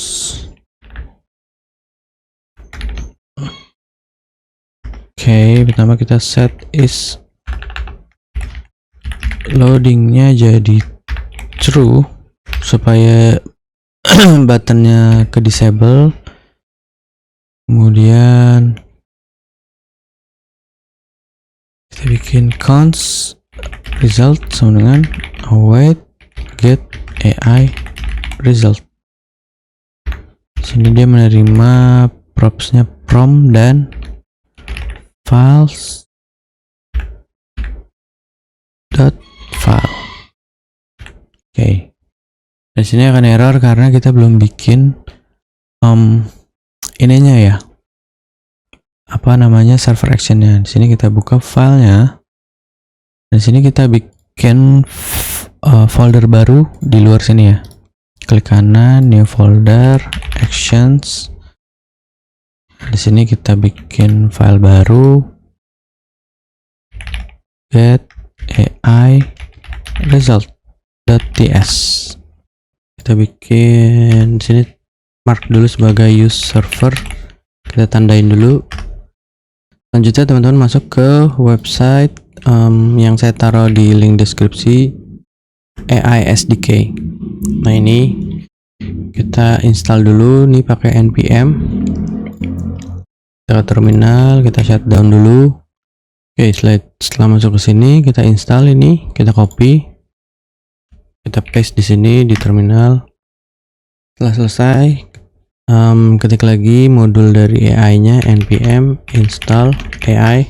Oke, pertama kita set is loadingnya jadi true supaya buttonnya ke disable. Kemudian kita bikin const result sama dengan await get AI result. Sini dia menerima propsnya from dan files dot file. Oke. Di sini akan error karena kita belum bikin ininya ya. Apa namanya, server actionnya. Di sini kita buka filenya. Di sini kita bikin folder baru di luar sini ya. Klik kanan, new folder, actions. Di sini kita bikin file baru, get AI result.ts. Kita bikin di sini mark dulu sebagai use server, kita tandain dulu. Selanjutnya teman-teman masuk ke website yang saya taruh di link deskripsi, AI SDK. Nah, ini kita install dulu nih pakai npm. Kita ke terminal, kita shutdown dulu. Oke, setelah masuk ke sini kita install ini, kita copy, kita paste di sini di terminal. Setelah selesai, ketik lagi modul dari AI-nya, npm install AI.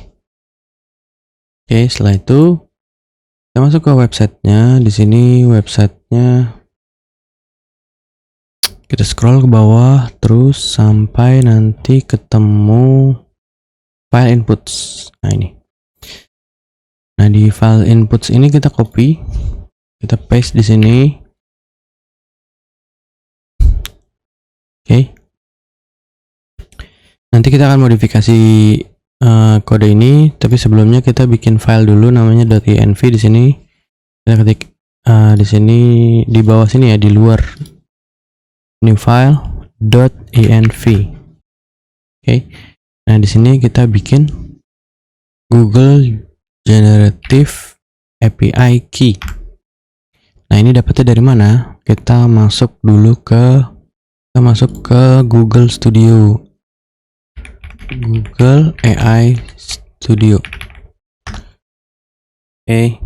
Oke, setelah itu kita masuk ke websitenya. Di sini websitenya kita scroll ke bawah terus sampai nanti ketemu file inputs. Nah, ini. Nah, di file inputs ini kita copy, kita paste di sini. Oke. Nanti kita akan modifikasi kode ini, tapi sebelumnya kita bikin file dulu namanya .env. Di sini kita ketik di sini di bawah sini ya, di luar, new file .env. Oke. Nah, di sini kita bikin Google Generative API Key. Nah, ini dapetnya dari mana? Kita masuk dulu ke Google Studio, Google AI Studio. Oke,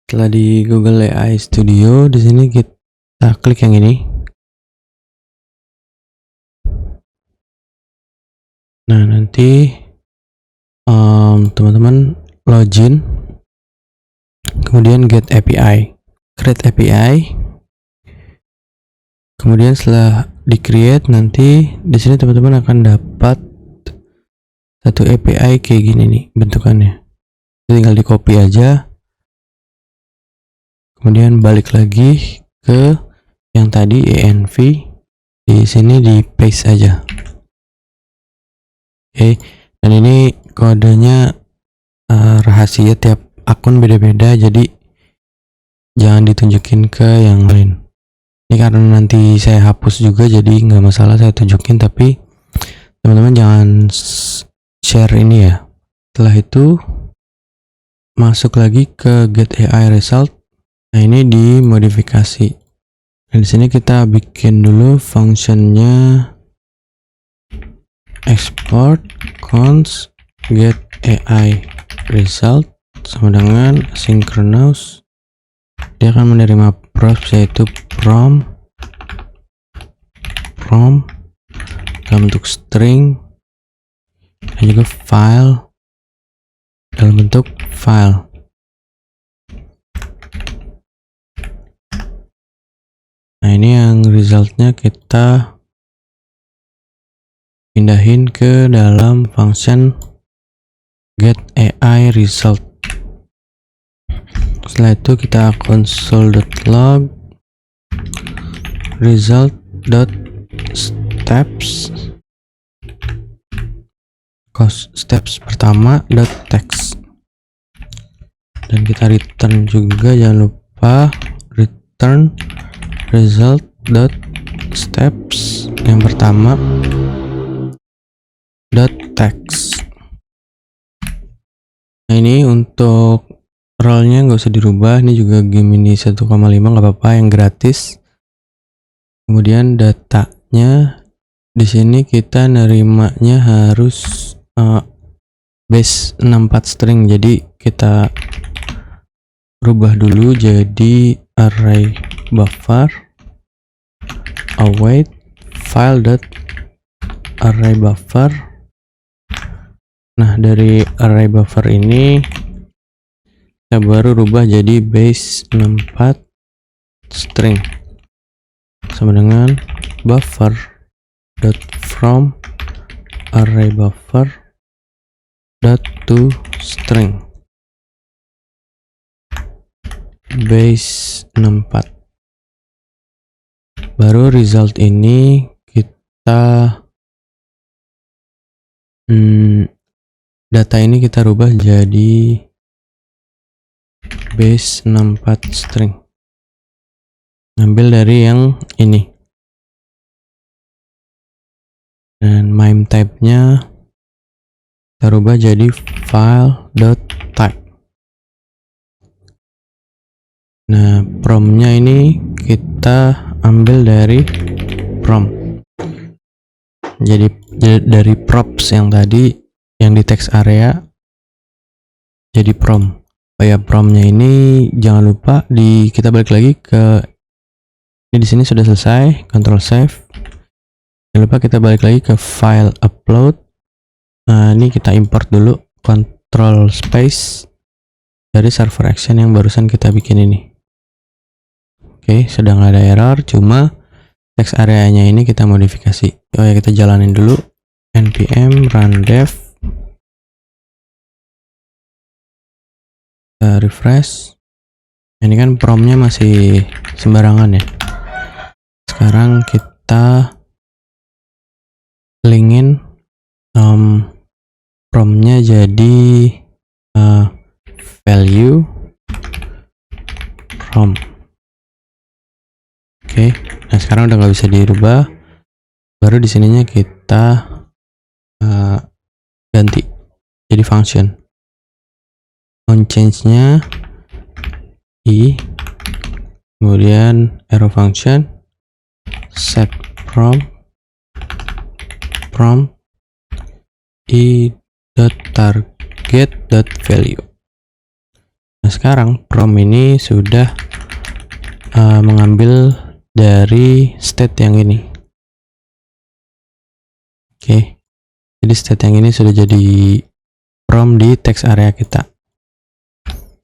setelah di Google AI Studio, di sini kita klik yang ini. Nah, nanti teman-teman login, kemudian get API, create API. Kemudian setelah di create, nanti di sini teman-teman akan dapat satu API kayak gini nih bentukannya. Tinggal di copy aja, kemudian balik lagi ke yang tadi env, di sini di paste aja. Oke, dan ini kodenya rahasia, tiap akun beda-beda, jadi jangan ditunjukin ke yang lain. Ini karena nanti saya hapus juga, jadi nggak masalah saya tunjukin, tapi teman-teman jangan share ini ya. Setelah itu masuk lagi ke get AI result. Nah, ini dimodifikasi. Nah, di sini kita bikin dulu functionnya export const get AI result sama dengan asynchronous. Dia akan menerima props, yaitu from dalam bentuk string dan juga file dalam bentuk file. Nah, ini yang resultnya kita pindahin ke dalam function get AI result. Setelah itu kita console.log result.steps steps pertama .text, dan kita return juga, jangan lupa return result.steps yang pertama .text. Nah, ini untuk role-nya nggak usah dirubah, ini juga Gemini 1,5 nggak apa-apa, yang gratis. Kemudian datanya di sini kita nerimanya harus base 64 string, jadi kita rubah dulu jadi array buffer await file.array buffer. Nah, dari array buffer ini kita baru rubah jadi base 64 string sama dengan buffer.from array buffer to string base 64. Baru result ini kita data ini kita rubah jadi base 64 string, ngambil dari yang ini, dan MIME type nya kita rubah jadi file.type. Nah, prompt-nya ini kita ambil dari prompt, jadi dari props yang tadi yang di text area jadi prompt. Oh ya, prompt-nya ini jangan lupa kita balik lagi ke ini, di sini sudah selesai, control save. Jangan lupa kita balik lagi ke file upload. Nah, ini kita import dulu, control space dari server action yang barusan kita bikin ini. Oke, sedang ada error, cuma text areanya ini kita modifikasi. Oh ya, kita jalanin dulu npm run dev, kita refresh. Ini kan prompt-nya masih sembarangan ya. Sekarang kita linkin prompt-nya jadi value prompt. Oke, nah sekarang udah nggak bisa dirubah. Baru di sininya kita ganti jadi function. On change-nya i, kemudian arrow function set prompt i.target.value. Nah, sekarang prompt ini sudah mengambil dari state yang ini. Oke, jadi state yang ini sudah jadi prompt di text area kita,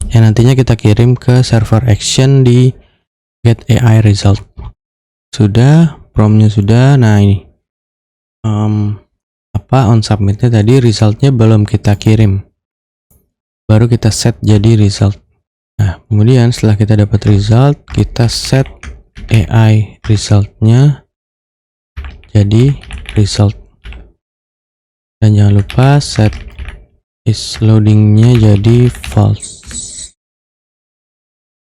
yang nantinya kita kirim ke server action di get AI result. sudah, prompt-nya sudah. Nah ini on submit-nya tadi resultnya belum kita kirim, baru kita set jadi result. Nah kemudian setelah kita dapat result, kita set AI resultnya jadi result, dan jangan lupa set is loadingnya jadi false.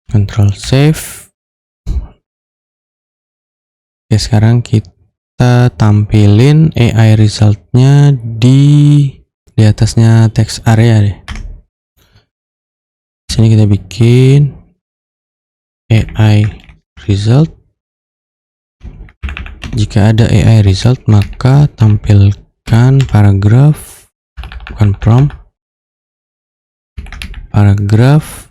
Control save. Oke, sekarang kita tampilin AI resultnya di atasnya text area deh. Sini kita bikin AI result. Jika ada AI result, maka tampilkan paragraf, bukan prompt, paragraf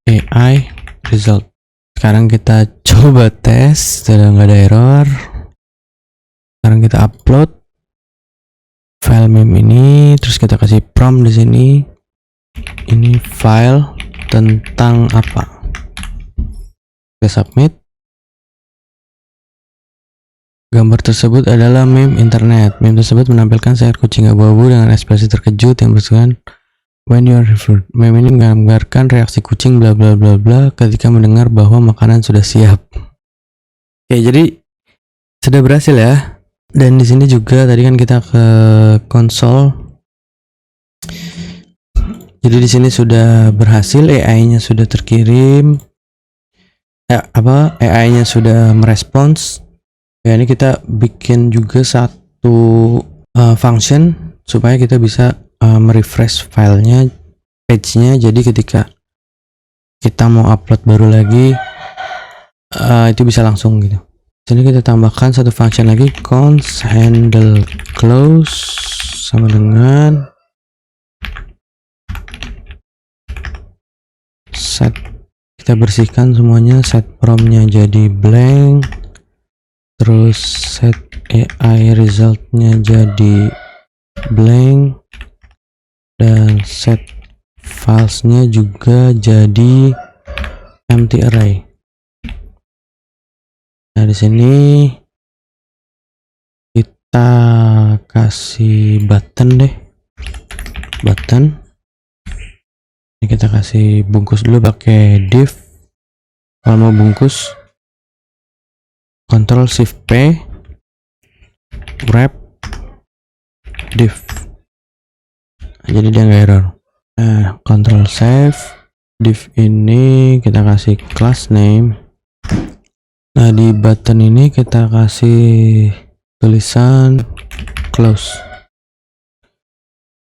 AI result. Sekarang kita coba tes, sudah nggak ada error. Sekarang kita upload file meme ini, terus kita kasih prompt di sini. Ini file tentang apa? Kita submit. Gambar tersebut adalah meme internet. Meme tersebut menampilkan seekor kucing abu-abu dengan ekspresi terkejut yang bersegan when you are referred. Meme ini menggambarkan reaksi kucing bla bla bla bla ketika mendengar bahwa makanan sudah siap. Oke, jadi sudah berhasil ya. Dan di sini juga tadi kan kita ke konsol. Jadi di sini sudah berhasil, AI-nya sudah terkirim. AI-nya sudah merespons. Ya, ini kita bikin juga satu function supaya kita bisa merefresh filenya, page-nya. Jadi ketika kita mau upload baru lagi, itu bisa langsung gitu. Sini kita tambahkan satu function lagi, const handle close sama dengan set. Kita bersihkan semuanya, set prompt-nya jadi blank, terus set AI resultnya jadi blank, dan set filesnya juga jadi empty array. Nah di sini kita kasih button deh, button. Ini kita kasih bungkus dulu pakai div. Kalau mau bungkus, Ctrl Shift P, wrap div. Jadi dia nggak error. Nah, Ctrl save. Div ini kita kasih class name. Nah di button ini kita kasih tulisan close.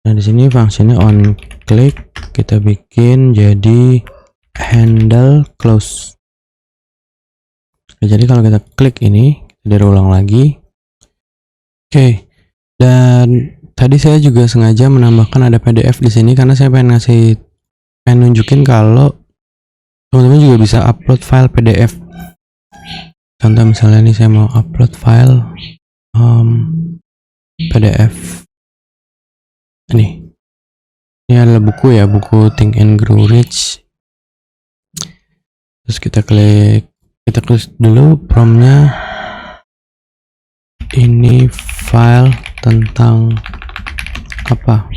Nah di sini fungsinya on click, kita bikin jadi handle close. Jadi kalau kita klik ini, kita ulang lagi. Oke, dan tadi saya juga sengaja menambahkan ada PDF di sini karena saya pengen nunjukin kalau teman-teman juga bisa upload file PDF. Contoh misalnya ini saya mau upload file PDF. Ini adalah buku ya, buku Think and Grow Rich. Terus kita klik dulu promptnya, ini file tentang apa.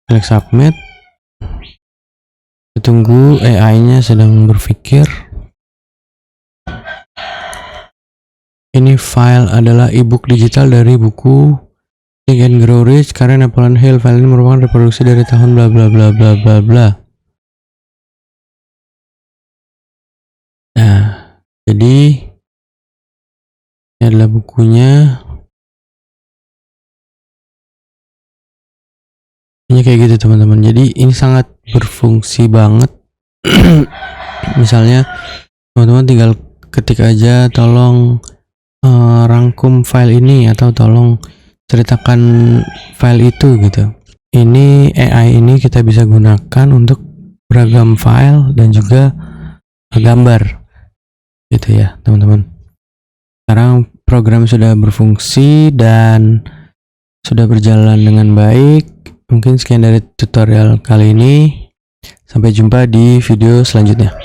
Klik submit. Tunggu, AI-nya sedang berpikir. Ini file adalah ebook digital dari buku Think and Grow Rich karya Napoleon Hill. File ini merupakan reproduksi dari tahun bla bla bla bla bla bla. Nah, jadi ini adalah bukunya. Ini kayak gitu teman-teman. Jadi ini sangat berfungsi banget. Misalnya teman-teman tinggal ketik aja, tolong rangkum file ini atau tolong ceritakan file itu gitu. Ini AI ini kita bisa gunakan untuk beragam file dan juga gambar gitu ya teman-teman. Sekarang program sudah berfungsi dan sudah berjalan dengan baik. Mungkin sekian dari tutorial kali ini. Sampai jumpa di video selanjutnya.